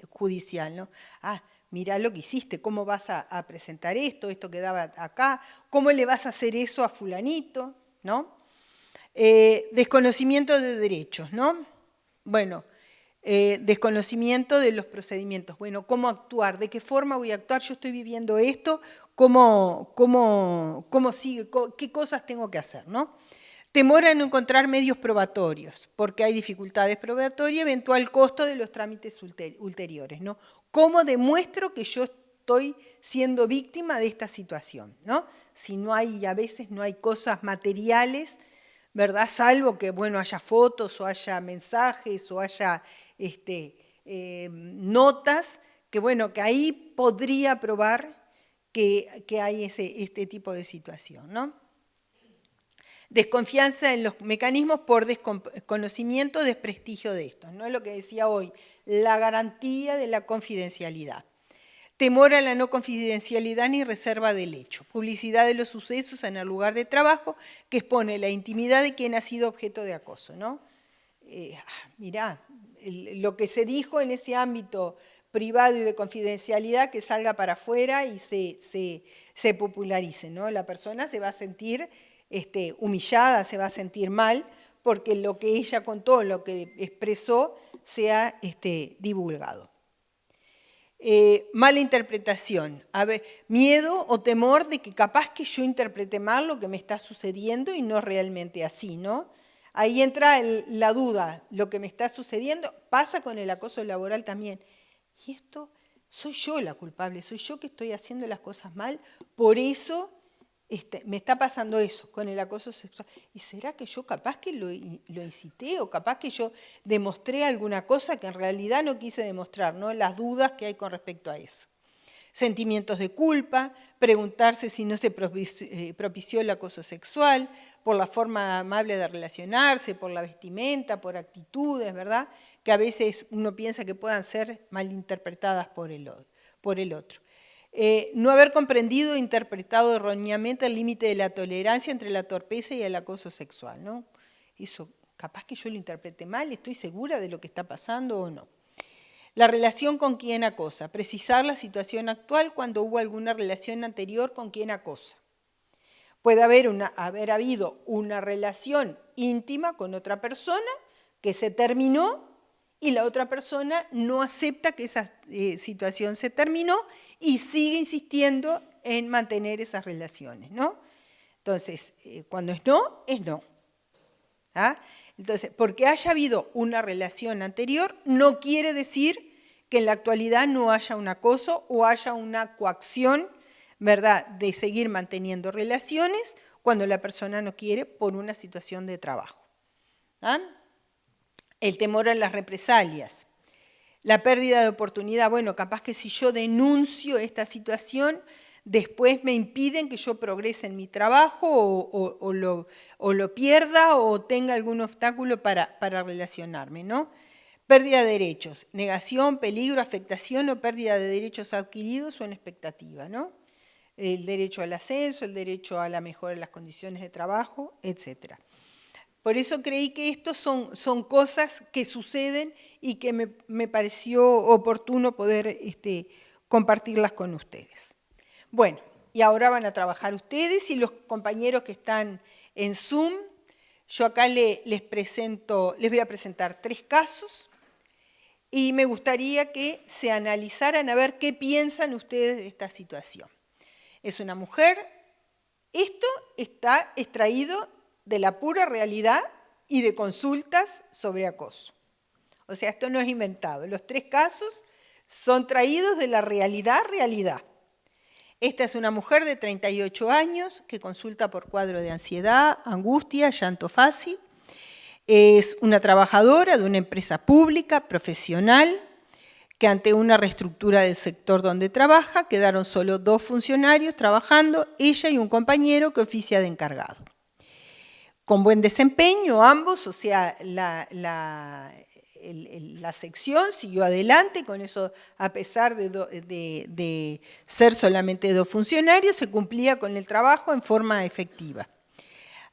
judicial, ¿no? Ah, mirá lo que hiciste, ¿cómo vas a presentar esto? Esto quedaba acá, ¿cómo le vas a hacer eso a fulanito? ¿No? Desconocimiento de derechos, ¿no? Bueno, desconocimiento de los procedimientos. Bueno, ¿cómo actuar? ¿De qué forma voy a actuar? Yo estoy viviendo esto, ¿cómo sigue? ¿Qué cosas tengo que hacer? ¿No? Temor a no encontrar medios probatorios, porque hay dificultades probatorias, eventual costo de los trámites ulteriores, ¿no? ¿Cómo demuestro que yo estoy siendo víctima de esta situación? ¿No? Si no hay, a veces no hay cosas materiales, ¿verdad? Salvo que, bueno, haya fotos o haya mensajes o haya notas, que bueno, que ahí podría probar que hay este tipo de situación, ¿no? Desconfianza en los mecanismos por desconocimiento, desprestigio de estos, ¿no? Es lo que decía hoy, la garantía de la confidencialidad. Temor a la no confidencialidad ni reserva del hecho. Publicidad de los sucesos en el lugar de trabajo que expone la intimidad de quien ha sido objeto de acoso, ¿no? Mirá, lo que se dijo en ese ámbito privado y de confidencialidad que salga para afuera y se popularice, ¿no? La persona se va a sentir humillada, se va a sentir mal porque lo que ella contó, lo que expresó, sea divulgado. Mala interpretación, miedo o temor de que capaz que yo interprete mal lo que me está sucediendo y no es realmente así, ¿no? Ahí entra la duda, lo que me está sucediendo pasa con el acoso laboral también. Y esto, soy yo la culpable, soy yo que estoy haciendo las cosas mal, por eso me está pasando eso con el acoso sexual. ¿Y será que yo capaz que lo incité o capaz que yo demostré alguna cosa que en realidad no quise demostrar, ¿no? Las dudas que hay con respecto a eso. Sentimientos de culpa, preguntarse si no se propició el acoso sexual, por la forma amable de relacionarse, por la vestimenta, por actitudes, ¿verdad? Que a veces uno piensa que puedan ser malinterpretadas por el otro. No haber comprendido e interpretado erróneamente el límite de la tolerancia entre la torpeza y el acoso sexual, ¿no? Eso, capaz que yo lo interprete mal, ¿estoy segura de lo que está pasando o no? La relación con quien acosa, precisar la situación actual cuando hubo alguna relación anterior con quien acosa. Puede haber habido una relación íntima con otra persona que se terminó y la otra persona no acepta que esa situación se terminó y sigue insistiendo en mantener esas relaciones, ¿no? Entonces, cuando es no, es no. ¿Ah? Entonces, porque haya habido una relación anterior, no quiere decir que en la actualidad no haya un acoso o haya una coacción, ¿verdad?, de seguir manteniendo relaciones cuando la persona no quiere por una situación de trabajo. ¿Ah? El temor a las represalias. La pérdida de oportunidad, bueno, capaz que si yo denuncio esta situación, después me impiden que yo progrese en mi trabajo o lo pierda o tenga algún obstáculo para relacionarme, ¿no? Pérdida de derechos, negación, peligro, afectación o pérdida de derechos adquiridos o en expectativa, ¿no? El derecho al ascenso, el derecho a la mejora de las condiciones de trabajo, etcétera. Por eso creí que estos son cosas que suceden y que me pareció oportuno poder compartirlas con ustedes. Bueno, y ahora van a trabajar ustedes y los compañeros que están en Zoom Yo acá les voy a presentar 3 casos y me gustaría que se analizaran a ver qué piensan ustedes de esta situación. Es una mujer, esto está extraído de la pura realidad y de consultas sobre acoso. O sea, esto no es inventado. Los 3 casos son traídos de la realidad. Esta es una mujer de 38 años que consulta por cuadro de ansiedad, angustia, llanto fácil. Es una trabajadora de una empresa pública, profesional, que ante una reestructura del sector donde trabaja, quedaron solo 2 funcionarios trabajando, ella y un compañero que oficia de encargado. Con buen desempeño ambos, o sea, la sección siguió adelante, con eso, a pesar de ser solamente 2 funcionarios, se cumplía con el trabajo en forma efectiva.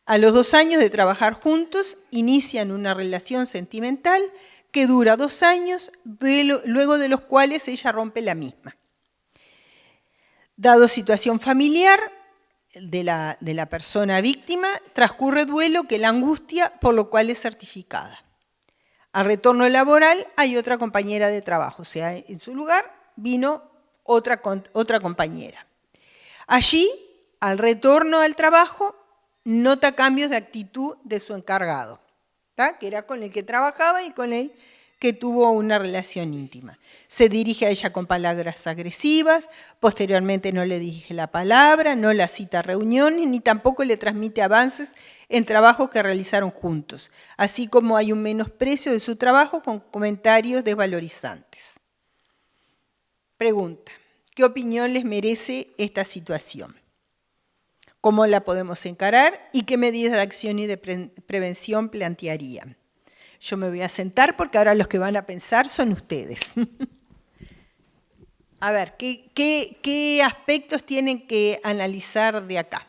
A los 2 años de trabajar juntos, inician una relación sentimental que dura 2 años, luego de los cuales ella rompe la misma. Dado situación familiar de la persona víctima, transcurre duelo que la angustia, por lo cual es certificada. Al retorno laboral hay otra compañera de trabajo, o sea, en su lugar vino otra compañera. Allí, al retorno al trabajo, nota cambios de actitud de su encargado, ¿tá? Que era con el que trabajaba y con el que tuvo una relación íntima. Se dirige a ella con palabras agresivas, posteriormente no le dirige la palabra, no la cita a reuniones, ni tampoco le transmite avances en trabajos que realizaron juntos, así como hay un menosprecio de su trabajo con comentarios desvalorizantes. Pregunta: ¿qué opinión les merece esta situación? ¿Cómo la podemos encarar y qué medidas de acción y de prevención plantearían? Yo me voy a sentar porque ahora los que van a pensar son ustedes. A ver, ¿qué aspectos tienen que analizar de acá?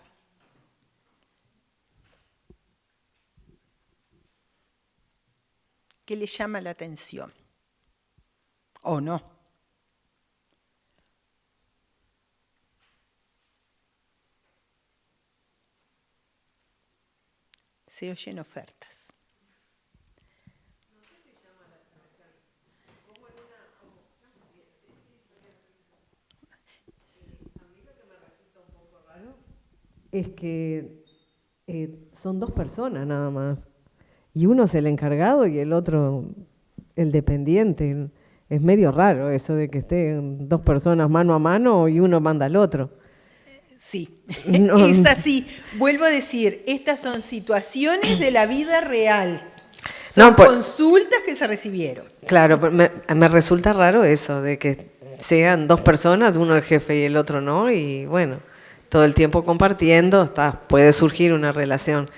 ¿Qué les llama la atención? ¿O no? Se oyen ofertas. Es que son 2 personas nada más. Y uno es el encargado y el otro el dependiente. Es medio raro eso de que estén 2 personas mano a mano y uno manda al otro. Sí, No. Es así. Vuelvo a decir, estas son situaciones de la vida real. Son consultas que se recibieron. Claro, me resulta raro eso de que sean 2 personas, uno el jefe y el otro no, y bueno, todo el tiempo compartiendo, puede surgir una relación.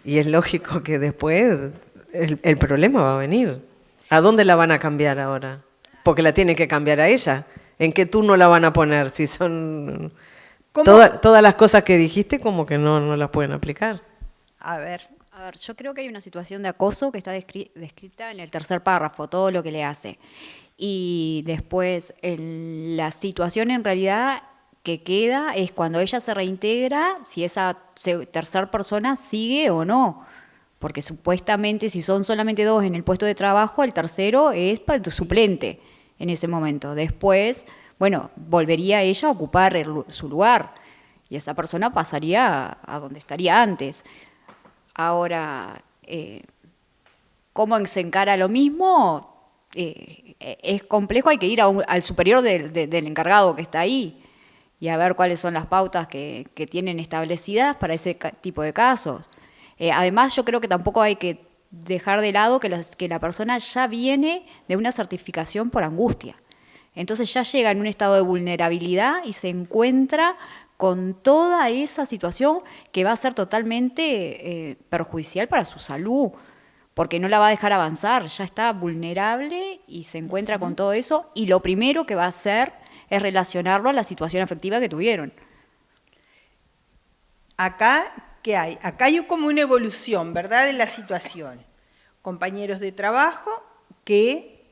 Y es lógico que después el problema va a venir. ¿A dónde la van a cambiar ahora? Porque la tienen que cambiar a ella. ¿En qué turno la van a poner? Si son todas las cosas que dijiste, como que no las pueden aplicar. A ver, yo creo que hay una situación de acoso que está descrita en el 3er párrafo, todo lo que le hace. Y después, la situación en realidad que queda es cuando ella se reintegra, si esa 3er persona sigue o no. Porque supuestamente si son solamente 2 en el puesto de trabajo, el tercero es suplente en ese momento. Después, bueno, volvería ella a ocupar su lugar y esa persona pasaría a donde estaría antes. Ahora, ¿cómo se encara lo mismo? Es complejo, hay que ir al superior del encargado que está ahí y a ver cuáles son las pautas que tienen establecidas para ese tipo de casos. Además, yo creo que tampoco hay que dejar de lado que la persona ya viene de una certificación por angustia. Entonces ya llega en un estado de vulnerabilidad y se encuentra con toda esa situación que va a ser totalmente perjudicial para su salud, porque no la va a dejar avanzar, ya está vulnerable y se encuentra con todo eso, y lo primero que va a hacer es relacionarlo a la situación afectiva que tuvieron. Acá, ¿qué hay? Acá hay como una evolución, ¿verdad?, de la situación. Compañeros de trabajo que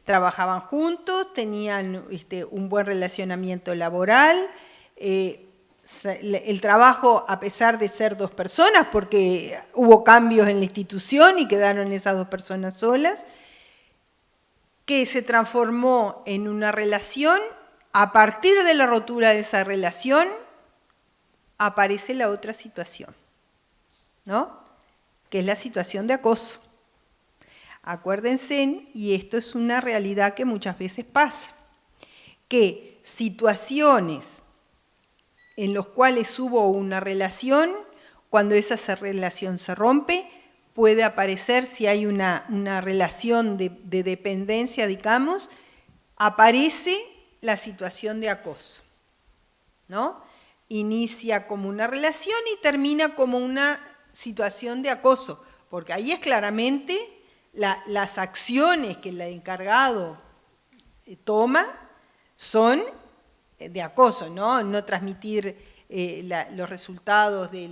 trabajaban juntos, tenían un buen relacionamiento laboral, el trabajo, a pesar de ser 2 personas, porque hubo cambios en la institución y quedaron esas 2 personas solas, que se transformó en una relación. A partir de la rotura de esa relación, aparece la otra situación, ¿no? Que es la situación de acoso. Acuérdense, y esto es una realidad que muchas veces pasa, que situaciones en las cuales hubo una relación, cuando esa relación se rompe, puede aparecer, si hay una relación de dependencia, digamos, aparece la situación de acoso, ¿no? Inicia como una relación y termina como una situación de acoso, porque ahí es claramente las acciones que el encargado toma son de acoso, ¿no? No transmitir los resultados de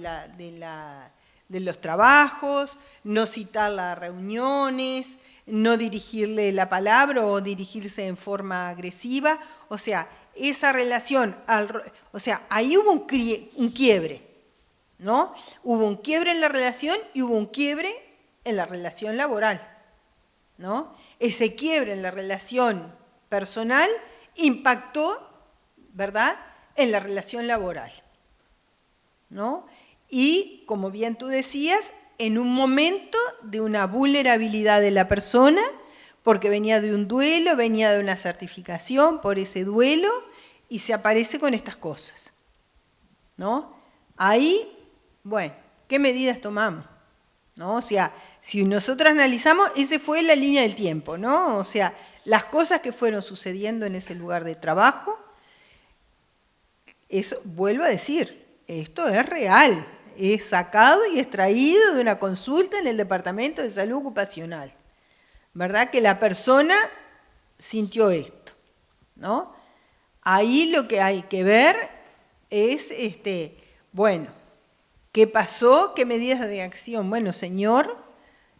los trabajos, no citarla a reuniones, no dirigirle la palabra o dirigirse en forma agresiva. O sea, esa relación, o sea, ahí hubo un quiebre, ¿no? Hubo un quiebre en la relación y hubo un quiebre en la relación laboral, ¿no? Ese quiebre en la relación personal impactó, ¿verdad?, en la relación laboral, ¿no? Y, como bien tú decías, en un momento de una vulnerabilidad de la persona, porque venía de un duelo, venía de una certificación por ese duelo, y se aparece con estas cosas, ¿no? Ahí, bueno, ¿qué medidas tomamos? ¿No? O sea, si nosotros analizamos, esa fue la línea del tiempo, ¿no? O sea, las cosas que fueron sucediendo en ese lugar de trabajo, eso, vuelvo a decir, esto es real, es sacado y extraído de una consulta en el Departamento de Salud Ocupacional, ¿verdad? Que la persona sintió esto, ¿no? Ahí lo que hay que ver es, bueno, ¿qué pasó? ¿Qué medidas de acción? Bueno, señor,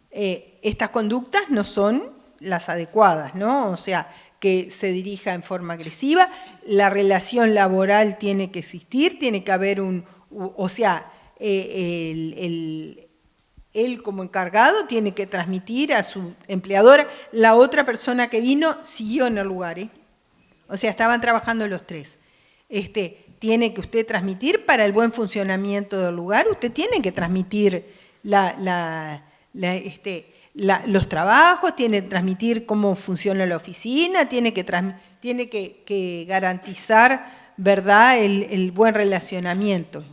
estas conductas no son las adecuadas, ¿no? O sea, que se dirija en forma agresiva, la relación laboral tiene que existir, tiene que haber o sea, él como encargado tiene que transmitir a su empleadora, la otra persona que vino siguió en el lugar, o sea, estaban trabajando los 3. Tiene que usted transmitir para el buen funcionamiento del lugar, usted tiene que transmitir los trabajos, tiene que transmitir cómo funciona la oficina, tiene que garantizar, ¿verdad?, el buen relacionamiento.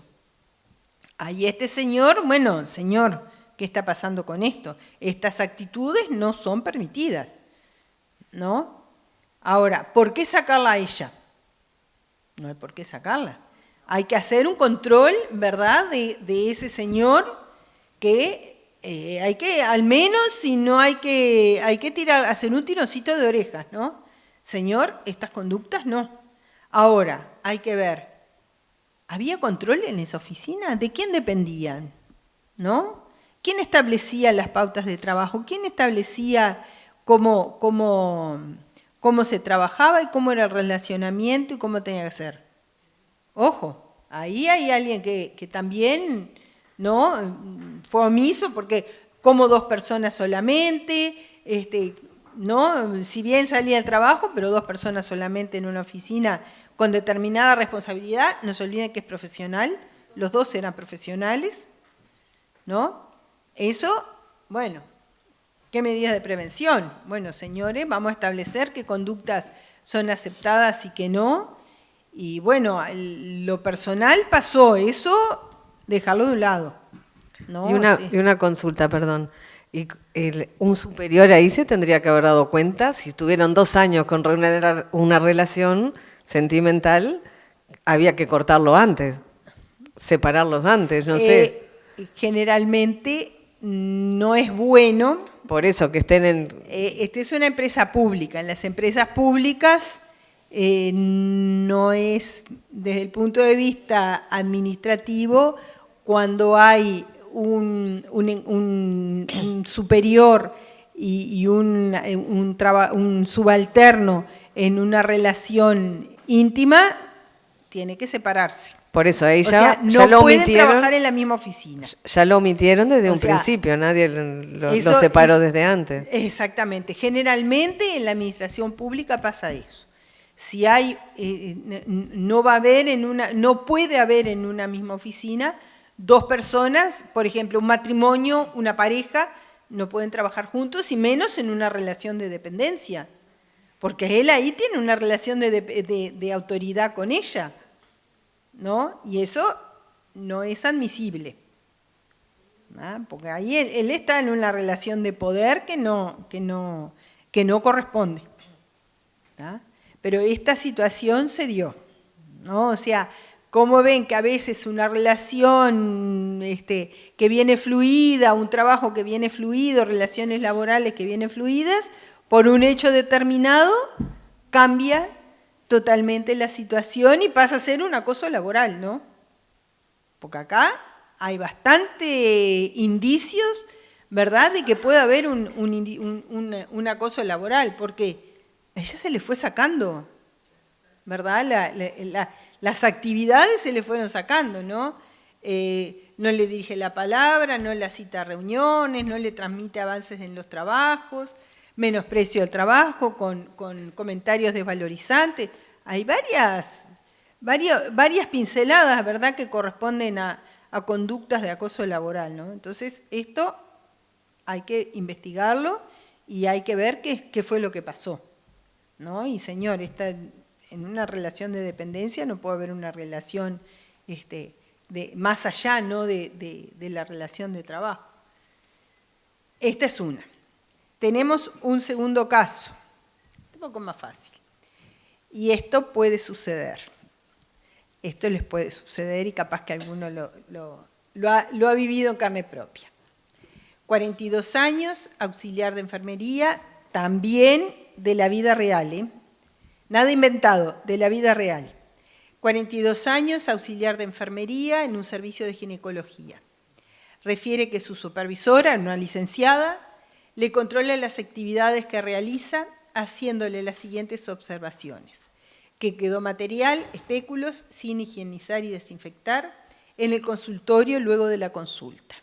Ahí este señor, bueno, señor, ¿qué está pasando con esto? Estas actitudes no son permitidas, ¿no? Ahora, ¿por qué sacarla a ella? No hay por qué sacarla. Hay que hacer un control, ¿verdad?, de ese señor que hay que, al menos, si no hay que hacer un tirocito de orejas, ¿no? Señor, estas conductas no. Ahora, hay que ver, ¿había control en esa oficina? ¿De quién dependían? ¿No? ¿Quién establecía las pautas de trabajo? ¿Quién establecía cómo se trabajaba y cómo era el relacionamiento y cómo tenía que ser? Ojo, ahí hay alguien que también, ¿no?, fue omiso, porque como 2 personas solamente, ¿no?, si bien salía el trabajo, pero 2 personas solamente en una oficina con determinada responsabilidad, no se olviden que es profesional, los 2 eran profesionales, ¿no? Eso, bueno, ¿qué medidas de prevención? Bueno, señores, vamos a establecer qué conductas son aceptadas y qué no. Y bueno, lo personal pasó, eso dejarlo de un lado, ¿no? Y una consulta, perdón. Un superior ahí se tendría que haber dado cuenta, si estuvieron 2 años con una relación sentimental, había que cortarlo antes, separarlos antes, no sé. Generalmente no es bueno. Por eso que estén en... Esta es una empresa pública. En las empresas públicas no es, desde el punto de vista administrativo, cuando hay un superior y un subalterno en una relación íntima, tiene que separarse. Por eso ahí O sea, ya no lo pueden omitieron. trabajar en la misma oficina. Ya lo omitieron desde O un sea, principio, nadie lo Eso separó es- desde antes. Exactamente. Generalmente en la administración pública pasa eso. Si hay, no va a haber no puede haber en una misma oficina dos personas, por ejemplo, un matrimonio, una pareja, no pueden trabajar juntos y menos en una relación de dependencia, porque él ahí tiene una relación de autoridad con ella, ¿no? Y eso no es admisible. ¿Ah? Porque ahí él está en una relación de poder que no corresponde. ¿Ah? Pero esta situación se dio, ¿no? O sea, como ven que a veces una relación que viene fluida, un trabajo que viene fluido, relaciones laborales que vienen fluidas, por un hecho determinado cambia totalmente la situación y pasa a ser un acoso laboral, ¿no? Porque acá hay bastante indicios, ¿verdad?, de que puede haber un acoso laboral, porque a ella se le fue sacando, ¿verdad? Las actividades se le fueron sacando, ¿no? No le dirige la palabra, no la cita a reuniones, no le transmite avances en los trabajos, menosprecio al trabajo con comentarios desvalorizantes. Hay varias pinceladas, ¿verdad?, que corresponden a conductas de acoso laboral, ¿no? Entonces, esto hay que investigarlo y hay que ver qué fue lo que pasó, ¿no? Y señor, en una relación de dependencia no puede haber una relación más allá, ¿no?, de la relación de trabajo. Esta es una. Tenemos un segundo caso, un poco más fácil. Y esto puede suceder. Esto les puede suceder y capaz que alguno lo ha vivido en carne propia. 42 años, auxiliar de enfermería, también de la vida real, ¿eh? Nada inventado, de la vida real. 42 años, auxiliar de enfermería en un servicio de ginecología. Refiere que su supervisora, una licenciada, le controla las actividades que realiza haciéndole las siguientes observaciones: que quedó material, espéculos, sin higienizar y desinfectar, en el consultorio luego de la consulta.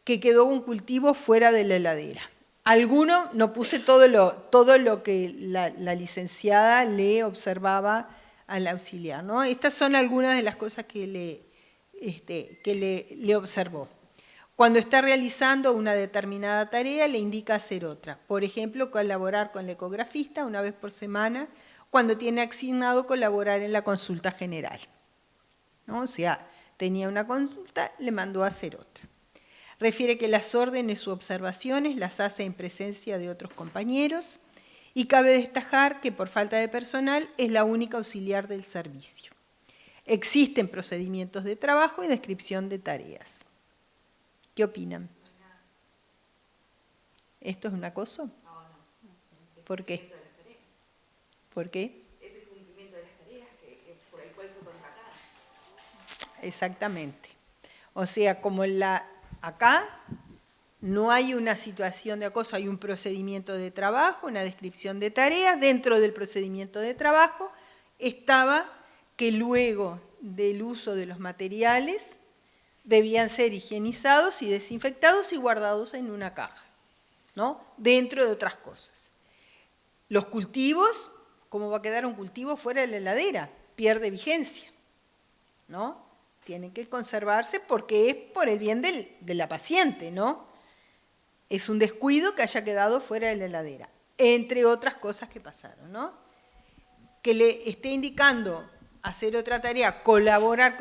Que quedó un cultivo fuera de la heladera. Alguno, no puse todo lo que la licenciada le observaba al auxiliar, ¿no? Estas son algunas de las cosas que le observó. Cuando está realizando una determinada tarea, le indica hacer otra. Por ejemplo, colaborar con el ecografista una vez por semana, cuando tiene asignado colaborar en la consulta general, ¿no? O sea, tenía una consulta, le mandó a hacer otra. Refiere que las órdenes u observaciones las hace en presencia de otros compañeros y cabe destacar que por falta de personal es la única auxiliar del servicio. Existen procedimientos de trabajo y descripción de tareas. ¿Qué opinan? ¿Esto es un acoso? No. ¿Por qué? ¿Por qué? Es el cumplimiento de las tareas por el cual fue contratada. Exactamente. O sea, como acá no hay una situación de acoso, hay un procedimiento de trabajo, una descripción de tareas. Dentro del procedimiento de trabajo estaba que luego del uso de los materiales debían ser higienizados y desinfectados y guardados en una caja, ¿no? Dentro de otras cosas. Los cultivos, ¿cómo va a quedar un cultivo fuera de la heladera? Pierde vigencia, ¿no? Tienen que conservarse porque es por el bien de la paciente, ¿no? Es un descuido que haya quedado fuera de la heladera, entre otras cosas que pasaron, ¿no? Que le esté indicando hacer otra tarea, colaborar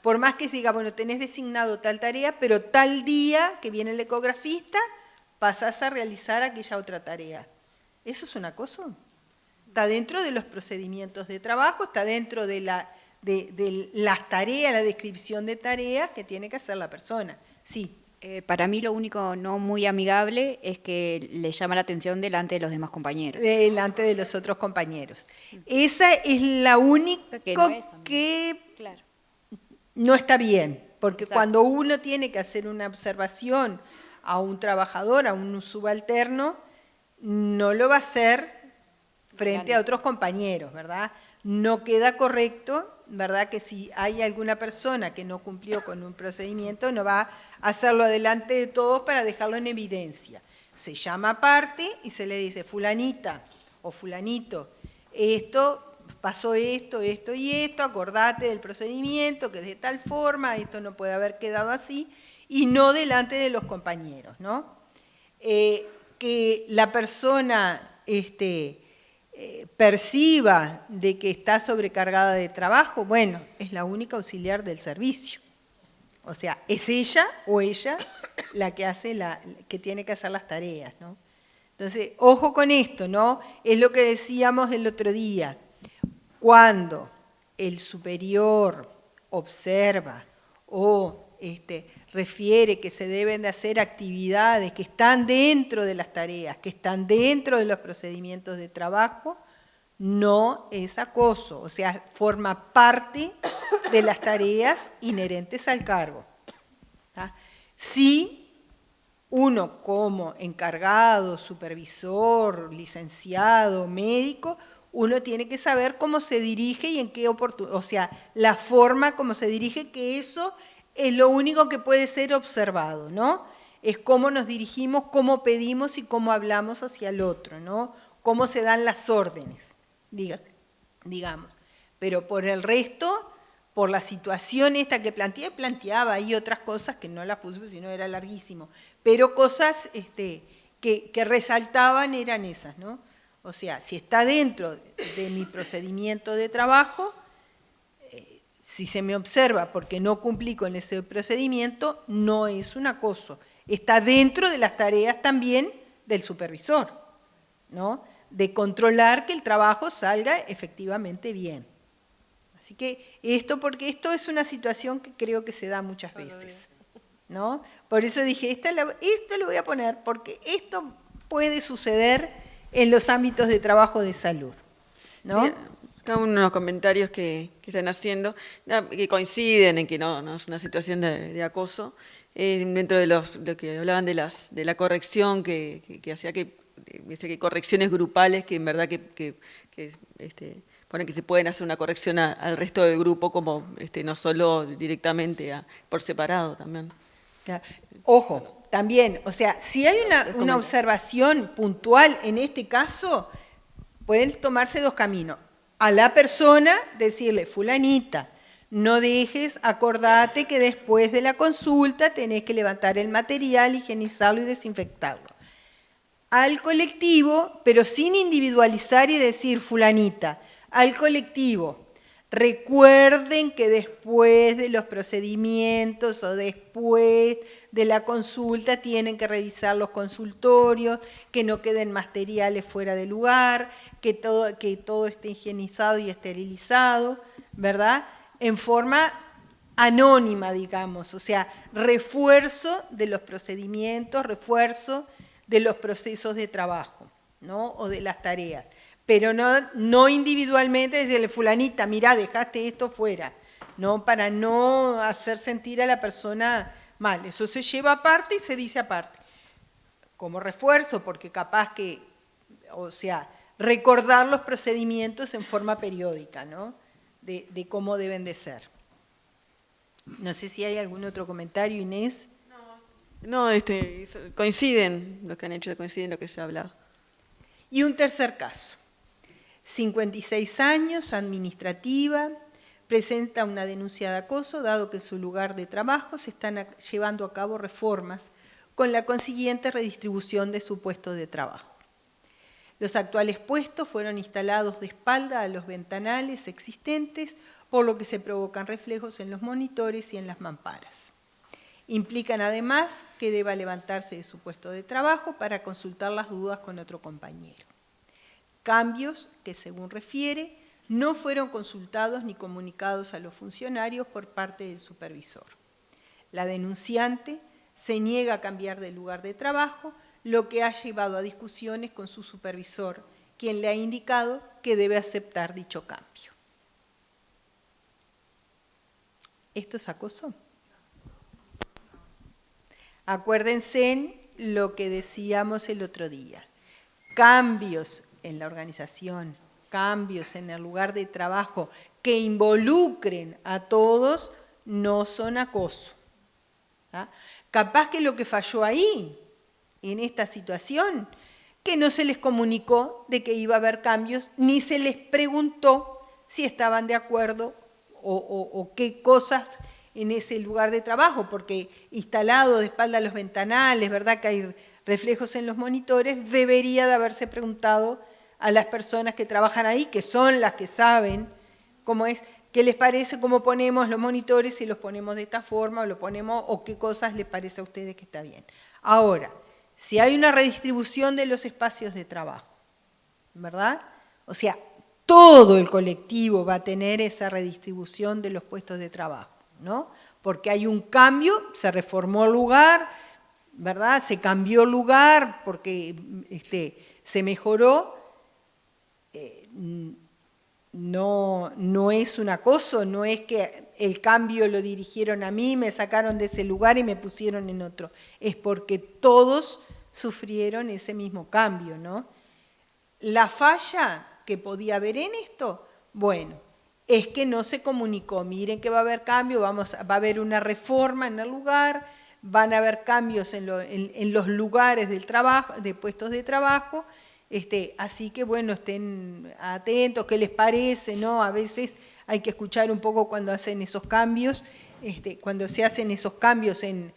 por más que se diga, bueno, tenés designado tal tarea, pero tal día que viene el ecografista, pasás a realizar aquella otra tarea. ¿Eso es un acoso? Está dentro de los procedimientos de trabajo, está dentro de las tareas, la descripción de tareas que tiene que hacer la persona. Sí. Para mí lo único no muy amigable es que le llama la atención delante de los demás compañeros. Delante de los otros compañeros. Esa es la única que claro, no está bien, porque exacto, cuando uno tiene que hacer una observación a un trabajador, a un subalterno, no lo va a hacer frente a otros compañeros, ¿verdad? no queda correcto, ¿verdad? Que si hay alguna persona que no cumplió con un procedimiento, no va a hacerlo delante de todos para dejarlo en evidencia. Se llama aparte y se le dice, fulanita o fulanito, pasó esto y esto, acordate del procedimiento, que es de tal forma, esto no puede haber quedado así, y no delante de los compañeros, ¿no? Que la persona perciba de que está sobrecargada de trabajo, bueno, es la única auxiliar del servicio. O sea, es ella o ella la que hace que tiene que hacer las tareas, ¿no? Entonces, ojo con esto, ¿no? Es lo que decíamos el otro día. Cuando el superior observa o refiere que se deben de hacer actividades que están dentro de las tareas, que están dentro de los procedimientos de trabajo, no es acoso, o sea, forma parte de las tareas inherentes al cargo. ¿Tá? Si uno como encargado, supervisor, licenciado, médico, uno tiene que saber cómo se dirige y en qué oportunidad, o sea, la forma como se dirige, que eso es lo único que puede ser observado, ¿no? Es cómo nos dirigimos, cómo pedimos y cómo hablamos hacia el otro, ¿no? Cómo se dan las órdenes, digamos. Pero por el resto, por la situación esta que planteaba ahí otras cosas que no las puse, porque si no era larguísimo, pero cosas que resaltaban eran esas, ¿no? O sea, si está dentro de mi procedimiento de trabajo, si se me observa porque no cumplí con ese procedimiento, no es un acoso. Está dentro de las tareas también del supervisor, ¿no? De controlar que el trabajo salga efectivamente bien. Así que porque esto es una situación que creo que se da muchas veces, ¿no? Por eso dije, esto lo voy a poner, porque esto puede suceder en los ámbitos de trabajo de salud, ¿no? Sí, acá unos comentarios que están haciendo, que coinciden en que no es una situación de acoso, dentro de lo que hablaban de la corrección que hacía que correcciones grupales que en verdad ponen que se pueden hacer una corrección al resto del grupo, como no solo directamente por separado también. Claro. Ojo, también, o sea, si hay una observación puntual en este caso, pueden tomarse dos caminos. A la persona decirle, fulanita, no dejes, acordate que después de la consulta tenés que levantar el material, higienizarlo y desinfectarlo. Al colectivo, pero sin individualizar y decir, fulanita, al colectivo, recuerden que después de los procedimientos o después de la consulta tienen que revisar los consultorios, que no queden materiales fuera de lugar, que todo esté higienizado y esterilizado, ¿verdad? En forma anónima, digamos, o sea, refuerzo de los procedimientos, refuerzo de los procesos de trabajo, ¿no? O de las tareas. Pero no individualmente decirle, fulanita, mirá, dejaste esto fuera, ¿no? Para no hacer sentir a la persona mal. Eso se lleva aparte y se dice aparte. Como refuerzo, porque capaz que, o sea, recordar los procedimientos en forma periódica, ¿no? De cómo deben de ser. No sé si hay algún otro comentario, Inés. No, coinciden, lo que han hecho coinciden lo que se ha hablado. Y un tercer caso. 56 años, administrativa, presenta una denuncia de acoso, dado que en su lugar de trabajo se están llevando a cabo reformas con la consiguiente redistribución de su puesto de trabajo. Los actuales puestos fueron instalados de espalda a los ventanales existentes, por lo que se provocan reflejos en los monitores y en las mamparas. Implican además que deba levantarse de su puesto de trabajo para consultar las dudas con otro compañero. Cambios que, según refiere, no fueron consultados ni comunicados a los funcionarios por parte del supervisor. La denunciante se niega a cambiar de lugar de trabajo, lo que ha llevado a discusiones con su supervisor, quien le ha indicado que debe aceptar dicho cambio. ¿Esto es acoso? Acuérdense lo que decíamos el otro día. Cambios en la organización, cambios en el lugar de trabajo que involucren a todos no son acoso. ¿Ah? Capaz que lo que falló ahí, en esta situación, que no se les comunicó de que iba a haber cambios, ni se les preguntó si estaban de acuerdo o qué cosas en ese lugar de trabajo, porque instalado de espalda a los ventanales, ¿verdad?, que hay reflejos en los monitores, debería de haberse preguntado a las personas que trabajan ahí, que son las que saben cómo es, qué les parece, cómo ponemos los monitores, si los ponemos de esta forma o lo ponemos, o qué cosas les parece a ustedes que está bien. Ahora, si hay una redistribución de los espacios de trabajo, ¿verdad? O sea, todo el colectivo va a tener esa redistribución de los puestos de trabajo, ¿no? Porque hay un cambio, se reformó el lugar, ¿verdad? Se cambió el lugar porque se mejoró. No es un acoso, no es que el cambio lo dirigieron a mí, me sacaron de ese lugar y me pusieron en otro. Es porque todos sufrieron ese mismo cambio, ¿no? La falla que podía haber en esto, bueno, es que no se comunicó. Miren que va a haber cambio, va a haber una reforma en el lugar, van a haber cambios en los lugares del trabajo, de puestos de trabajo. Así que, bueno, estén atentos, ¿qué les parece? ¿No? A veces hay que escuchar un poco cuando hacen esos cambios, cuando se hacen esos cambios en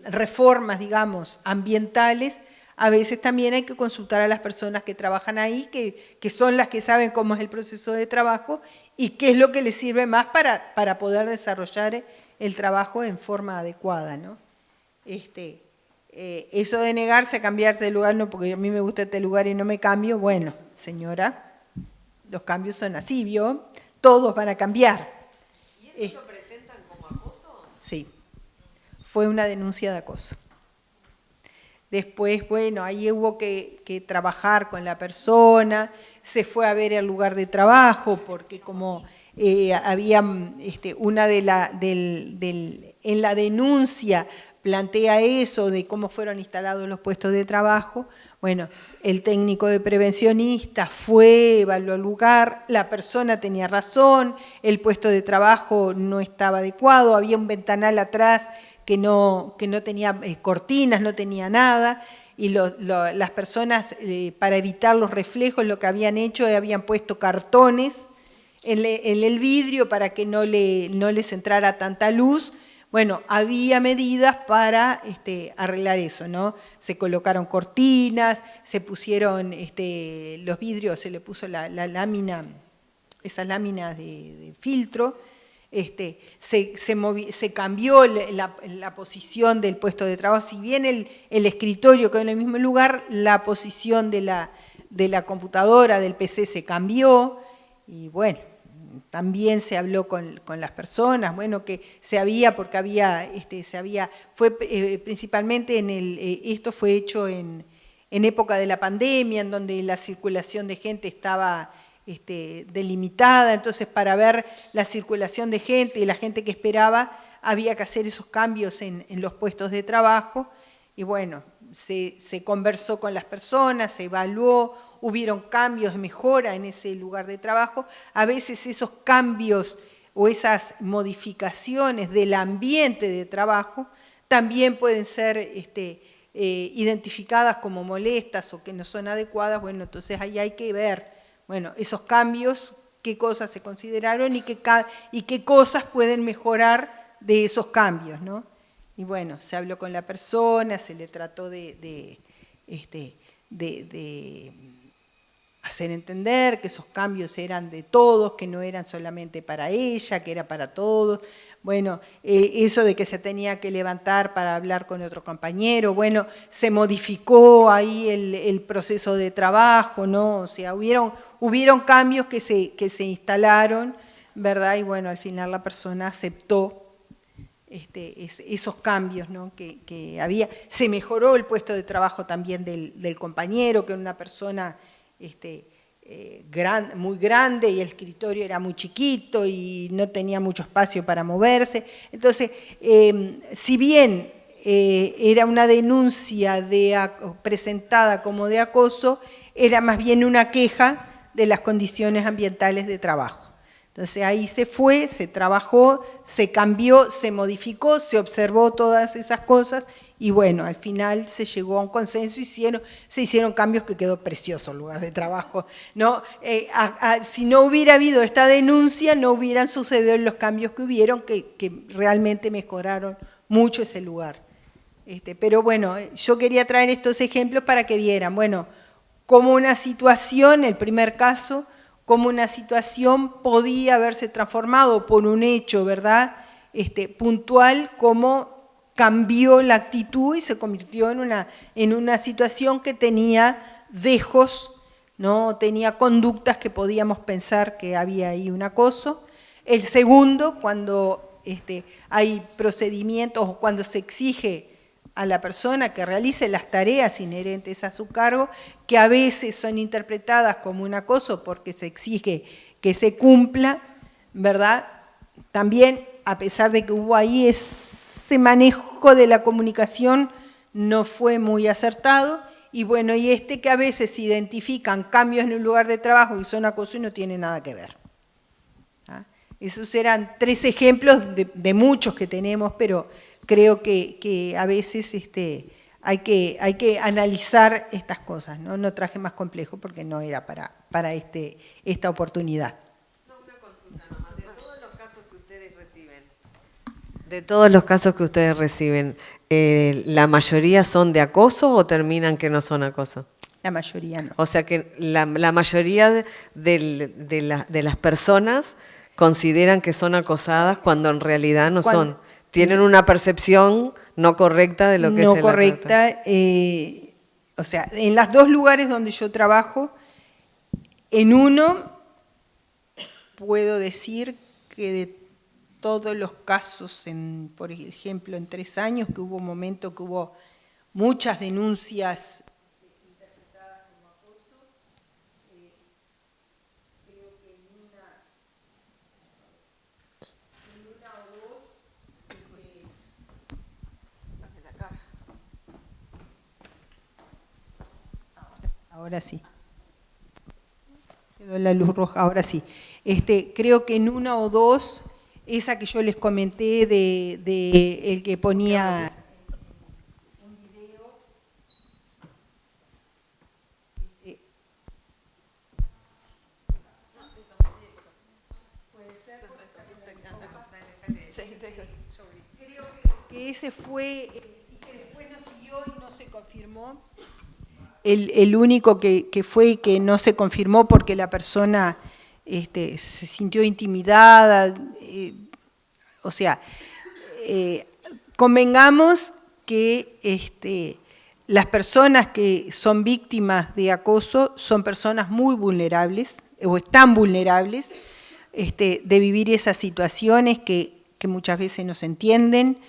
reformas, digamos, ambientales, a veces también hay que consultar a las personas que trabajan ahí, que son las que saben cómo es el proceso de trabajo y qué es lo que les sirve más para poder desarrollar el trabajo en forma adecuada, ¿no? Eso de negarse a cambiarse de lugar, no, porque a mí me gusta este lugar y no me cambio, bueno, señora, los cambios son así, ¿vio? Todos van a cambiar. ¿Y eso lo presentan como acoso? Sí, fue una denuncia de acoso. Después, bueno, ahí hubo que trabajar con la persona, se fue a ver el lugar de trabajo, porque como había una en la denuncia plantea eso de cómo fueron instalados los puestos de trabajo. Bueno, el técnico de prevencionista fue, evaluó el lugar, la persona tenía razón, el puesto de trabajo no estaba adecuado, había un ventanal atrás que no tenía cortinas, no tenía nada, y las personas, para evitar los reflejos, lo que habían hecho es habían puesto cartones en el vidrio para que no les entrara tanta luz. Bueno, había medidas para arreglar eso, ¿no? Se colocaron cortinas, se pusieron los vidrios, se le puso la lámina, esas láminas de filtro, se cambió la posición del puesto de trabajo. Si bien el escritorio quedó en el mismo lugar, la posición de la computadora, del PC se cambió, y bueno, también se habló con las personas, bueno, que porque fue principalmente esto fue hecho en época de la pandemia, en donde la circulación de gente estaba delimitada, entonces para ver la circulación de gente y la gente que esperaba, había que hacer esos cambios en los puestos de trabajo, y bueno, se conversó con las personas, se evaluó, hubieron cambios de mejora en ese lugar de trabajo. A veces esos cambios o esas modificaciones del ambiente de trabajo también pueden ser identificadas como molestas o que no son adecuadas. Bueno, entonces ahí hay que ver, bueno, esos cambios, qué cosas se consideraron y qué cosas pueden mejorar de esos cambios, ¿no? Y bueno, se habló con la persona, se le trató de hacer entender que esos cambios eran de todos, que no eran solamente para ella, que era para todos. Bueno, eso de que se tenía que levantar para hablar con otro compañero, bueno, se modificó ahí el proceso de trabajo, ¿no? O sea, hubieron cambios que se instalaron, ¿verdad? Y bueno, al final la persona aceptó esos cambios, ¿no? que había. Se mejoró el puesto de trabajo también del compañero, que era una persona muy grande y el escritorio era muy chiquito y no tenía mucho espacio para moverse. Entonces, si bien era una denuncia presentada como de acoso, era más bien una queja de las condiciones ambientales de trabajo. Entonces ahí se fue, se trabajó, se cambió, se modificó, se observó todas esas cosas y bueno, al final se llegó a un consenso, se hicieron cambios que quedó precioso el lugar de trabajo, ¿no? Si no hubiera habido esta denuncia, no hubieran sucedido los cambios que hubieron, que realmente mejoraron mucho ese lugar. Pero bueno, yo quería traer estos ejemplos para que vieran, bueno, cómo una situación, el primer caso, cómo una situación podía haberse transformado por un hecho, ¿verdad?, puntual, cómo cambió la actitud y se convirtió en una situación que tenía dejos, ¿no?, tenía conductas que podíamos pensar que había ahí un acoso. El segundo, cuando hay procedimientos o cuando se exige a la persona que realice las tareas inherentes a su cargo, que a veces son interpretadas como un acoso porque se exige que se cumpla, ¿verdad? También, a pesar de que hubo ahí ese manejo de la comunicación, no fue muy acertado, y bueno, y que a veces se identifican cambios en un lugar de trabajo y son acoso y no tiene nada que ver. ¿Ah? Esos eran 3 ejemplos de muchos que tenemos, pero creo que a veces hay que analizar estas cosas, ¿no? No traje más complejo porque no era para esta oportunidad. No, una consulta nomás. De todos los casos que ustedes reciben, ¿la mayoría son de acoso o terminan que no son acoso? La mayoría no. O sea que la mayoría de las personas consideran que son acosadas cuando en realidad no son. Tienen una percepción no correcta de lo que es el acoso. No correcta, o sea, en los 2 lugares donde yo trabajo, en uno puedo decir que de todos los casos, por ejemplo, en 3 años, que hubo un momento que hubo muchas denuncias interpretadas como acoso, creo que en una o 2, ahora sí. Quedó la luz roja, ahora sí. Creo que en 1 o 2, esa que yo les comenté de el que ponía un video. Puede ser. Creo que ese fue, y que después no siguió y no se confirmó. El único que fue y que no se confirmó porque la persona se sintió intimidada, o sea, convengamos que las personas que son víctimas de acoso son personas muy vulnerables, o están vulnerables, de vivir esas situaciones que muchas veces no se entienden,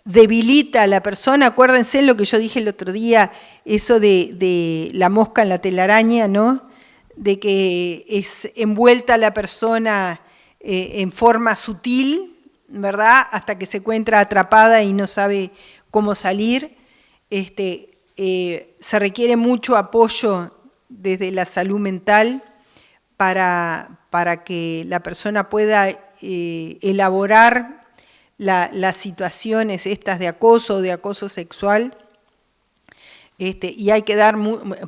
debilita a la persona. Acuérdense lo que yo dije el otro día, eso de la mosca en la telaraña, ¿no? De que es envuelta la persona en forma sutil, ¿verdad? Hasta que se encuentra atrapada y no sabe cómo salir. Se requiere mucho apoyo desde la salud mental para que la persona pueda elaborar las situaciones estas de acoso sexual, y hay que dar,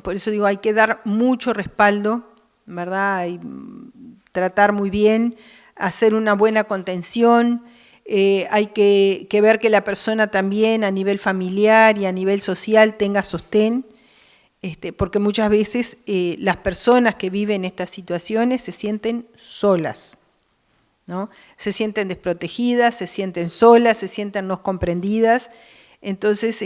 por eso digo, hay que dar mucho respaldo, ¿verdad? Y tratar muy bien, hacer una buena contención, hay que ver que la persona también a nivel familiar y a nivel social tenga sostén, porque muchas veces las personas que viven estas situaciones se sienten solas, ¿no? Se sienten desprotegidas, se sienten solas, se sienten no comprendidas. Entonces,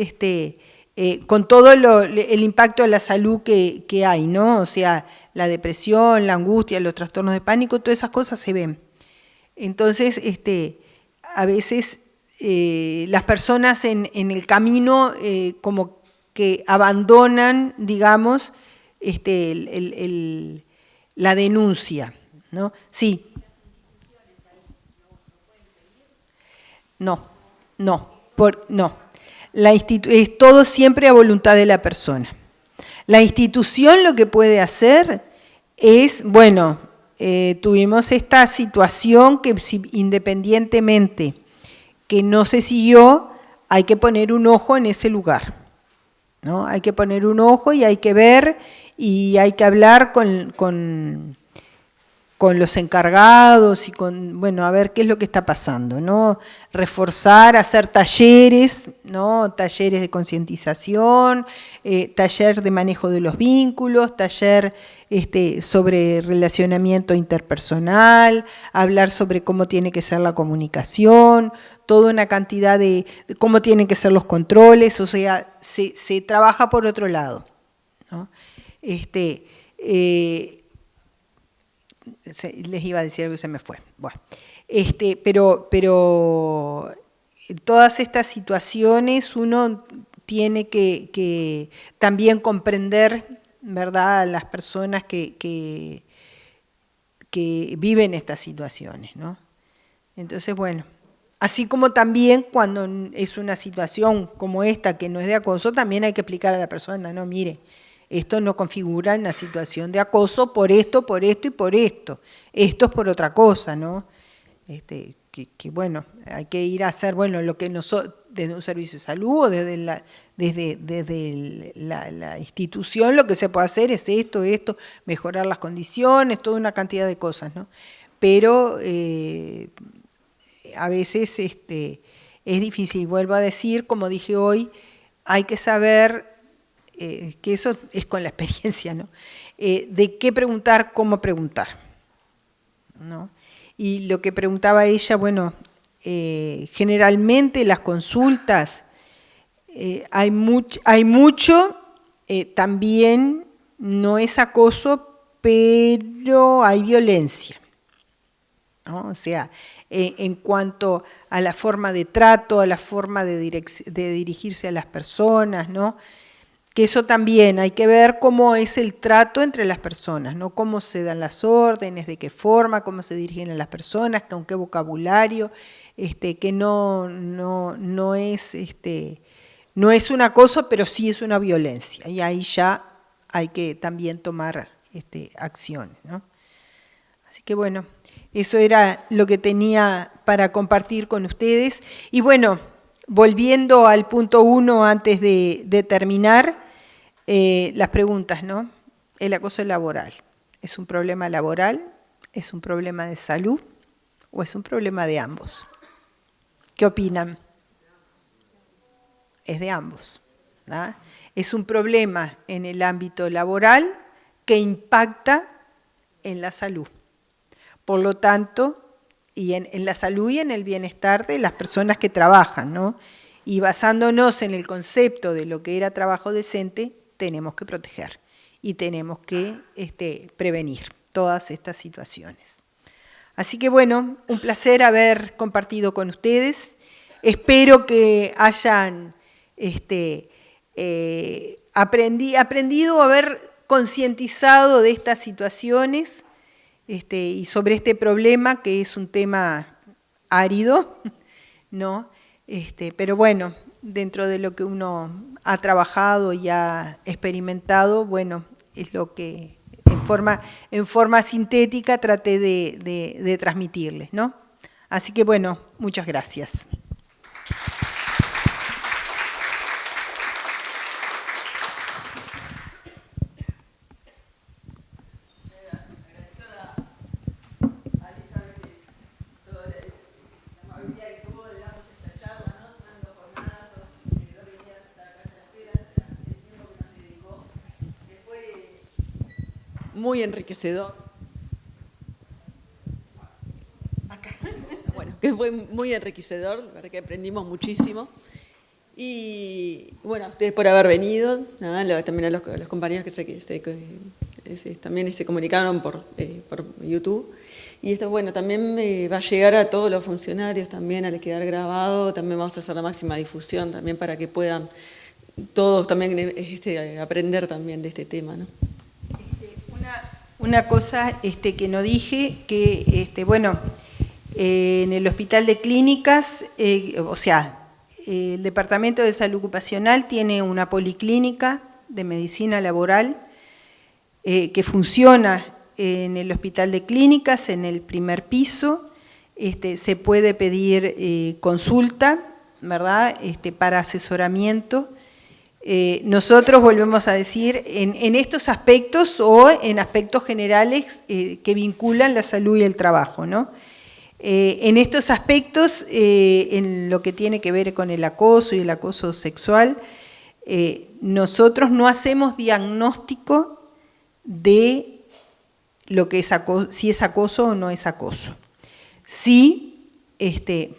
con todo el impacto a la salud que hay, ¿no? O sea, la depresión, la angustia, los trastornos de pánico, todas esas cosas se ven. Entonces, a veces las personas en el camino como que abandonan, digamos, la denuncia, ¿no? Sí. No. Es todo siempre a voluntad de la persona. La institución lo que puede hacer es, bueno, tuvimos esta situación que independientemente que no se siguió, hay que poner un ojo en ese lugar, ¿no? Hay que poner un ojo y hay que ver y hay que hablar con los encargados y bueno, a ver qué es lo que está pasando, ¿no? Reforzar, hacer talleres, ¿no? Talleres de concientización, taller de manejo de los vínculos, taller sobre relacionamiento interpersonal, hablar sobre cómo tiene que ser la comunicación, toda una cantidad de cómo tienen que ser los controles, o sea, se trabaja por otro lado, ¿no? Les iba a decir algo y se me fue. Bueno, pero todas estas situaciones uno tiene que también comprender, ¿verdad?, a las personas que viven estas situaciones, ¿no? Entonces, bueno, así como también cuando es una situación como esta que no es de acoso, también hay que explicar a la persona, no, mire, esto no configura una situación de acoso por esto y por esto. Esto es por otra cosa, ¿no? Que bueno, hay que ir a hacer, bueno, lo que nosotros, desde un servicio de salud o desde la institución, lo que se puede hacer es esto, mejorar las condiciones, toda una cantidad de cosas, ¿no? Pero a veces es difícil, vuelvo a decir, como dije hoy, hay que saber, que eso es con la experiencia, ¿no? De qué preguntar, cómo preguntar, ¿no? Y lo que preguntaba ella, bueno, generalmente las consultas, hay mucho, también no es acoso, pero hay violencia, ¿no? O sea, en cuanto a la forma de trato, a la forma de dirigirse a las personas, ¿no? Que eso también hay que ver cómo es el trato entre las personas, ¿no? Cómo se dan las órdenes, de qué forma, cómo se dirigen a las personas, con qué vocabulario, que no es un acoso, pero sí es una violencia. Y ahí ya hay que también tomar acciones, ¿no? Así que bueno, eso era lo que tenía para compartir con ustedes. Y bueno, volviendo al punto 1 antes de terminar, las preguntas, ¿no? El acoso laboral, ¿es un problema laboral? ¿Es un problema de salud? ¿O es un problema de ambos? ¿Qué opinan? Es de ambos, ¿no? Es un problema en el ámbito laboral que impacta en la salud. Por lo tanto, y en la salud y en el bienestar de las personas que trabajan, ¿no? Y basándonos en el concepto de lo que era trabajo decente, tenemos que proteger y tenemos que prevenir todas estas situaciones. Así que bueno, un placer haber compartido con ustedes. Espero que hayan aprendido, haber concientizado de estas situaciones y sobre este problema que es un tema árido, ¿no? Pero bueno, dentro de lo que uno ha trabajado y ha experimentado, bueno, es lo que en forma sintética traté de transmitirles, ¿no? Así que bueno, muchas gracias. Muy enriquecedor. Bueno, que fue muy enriquecedor, la verdad que aprendimos muchísimo. Y bueno, a ustedes por haber venido, nada, también a los compañeros que también se comunicaron por YouTube. Y esto, bueno, también va a llegar a todos los funcionarios también al quedar grabado. También vamos a hacer la máxima difusión también para que puedan todos también aprender también de este tema, ¿no? Una cosa que no dije, que bueno, en el Hospital de Clínicas, o sea, el Departamento de Salud Ocupacional tiene una policlínica de medicina laboral que funciona en el Hospital de Clínicas, en el primer piso. Se puede pedir consulta, ¿verdad?, para asesoramiento. Nosotros volvemos a decir, en estos aspectos o en aspectos generales que vinculan la salud y el trabajo, ¿no? En estos aspectos, en lo que tiene que ver con el acoso y el acoso sexual, nosotros no hacemos diagnóstico de lo que es si es acoso o no es acoso. Sí,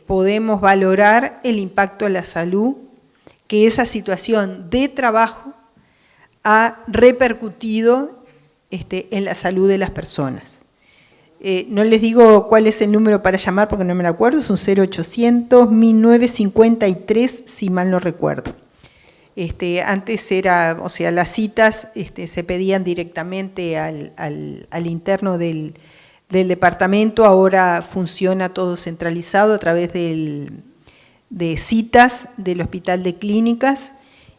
podemos valorar el impacto a la salud que esa situación de trabajo ha repercutido en la salud de las personas. No les digo cuál es el número para llamar porque no me lo acuerdo, es un 0800-1953, si mal no recuerdo. Antes era, o sea, las citas se pedían directamente al interno del departamento, ahora funciona todo centralizado a través de citas del Hospital de Clínicas,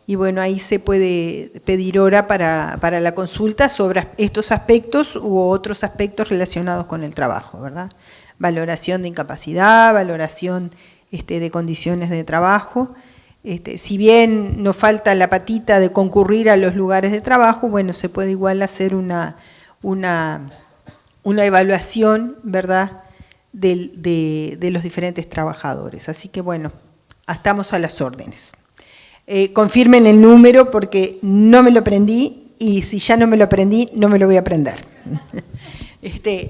y bueno, ahí se puede pedir hora para la consulta sobre estos aspectos u otros aspectos relacionados con el trabajo, ¿verdad? Valoración de incapacidad, valoración de condiciones de trabajo. Si bien nos falta la patita de concurrir a los lugares de trabajo, bueno, se puede igual hacer una evaluación, ¿verdad?, de los diferentes trabajadores. Así que bueno, estamos a las órdenes. Confirmen el número porque no me lo aprendí y si ya no me lo aprendí, no me lo voy a aprender. Pero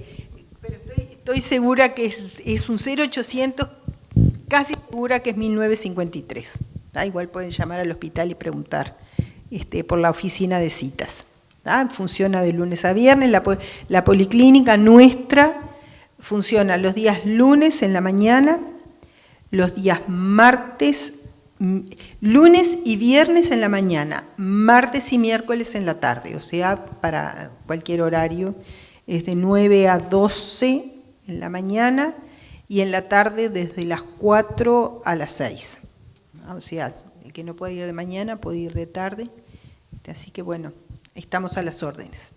estoy segura que es un 0800, casi segura que es 1953. Igual pueden llamar al hospital y preguntar por la oficina de citas. Funciona de lunes a viernes, la policlínica nuestra funciona los días lunes en la mañana, los días lunes y viernes en la mañana, martes y miércoles en la tarde, o sea, para cualquier horario, es de 9 a 12 en la mañana y en la tarde desde las 4 a las 6. O sea, el que no puede ir de mañana puede ir de tarde, así que bueno, estamos a las órdenes.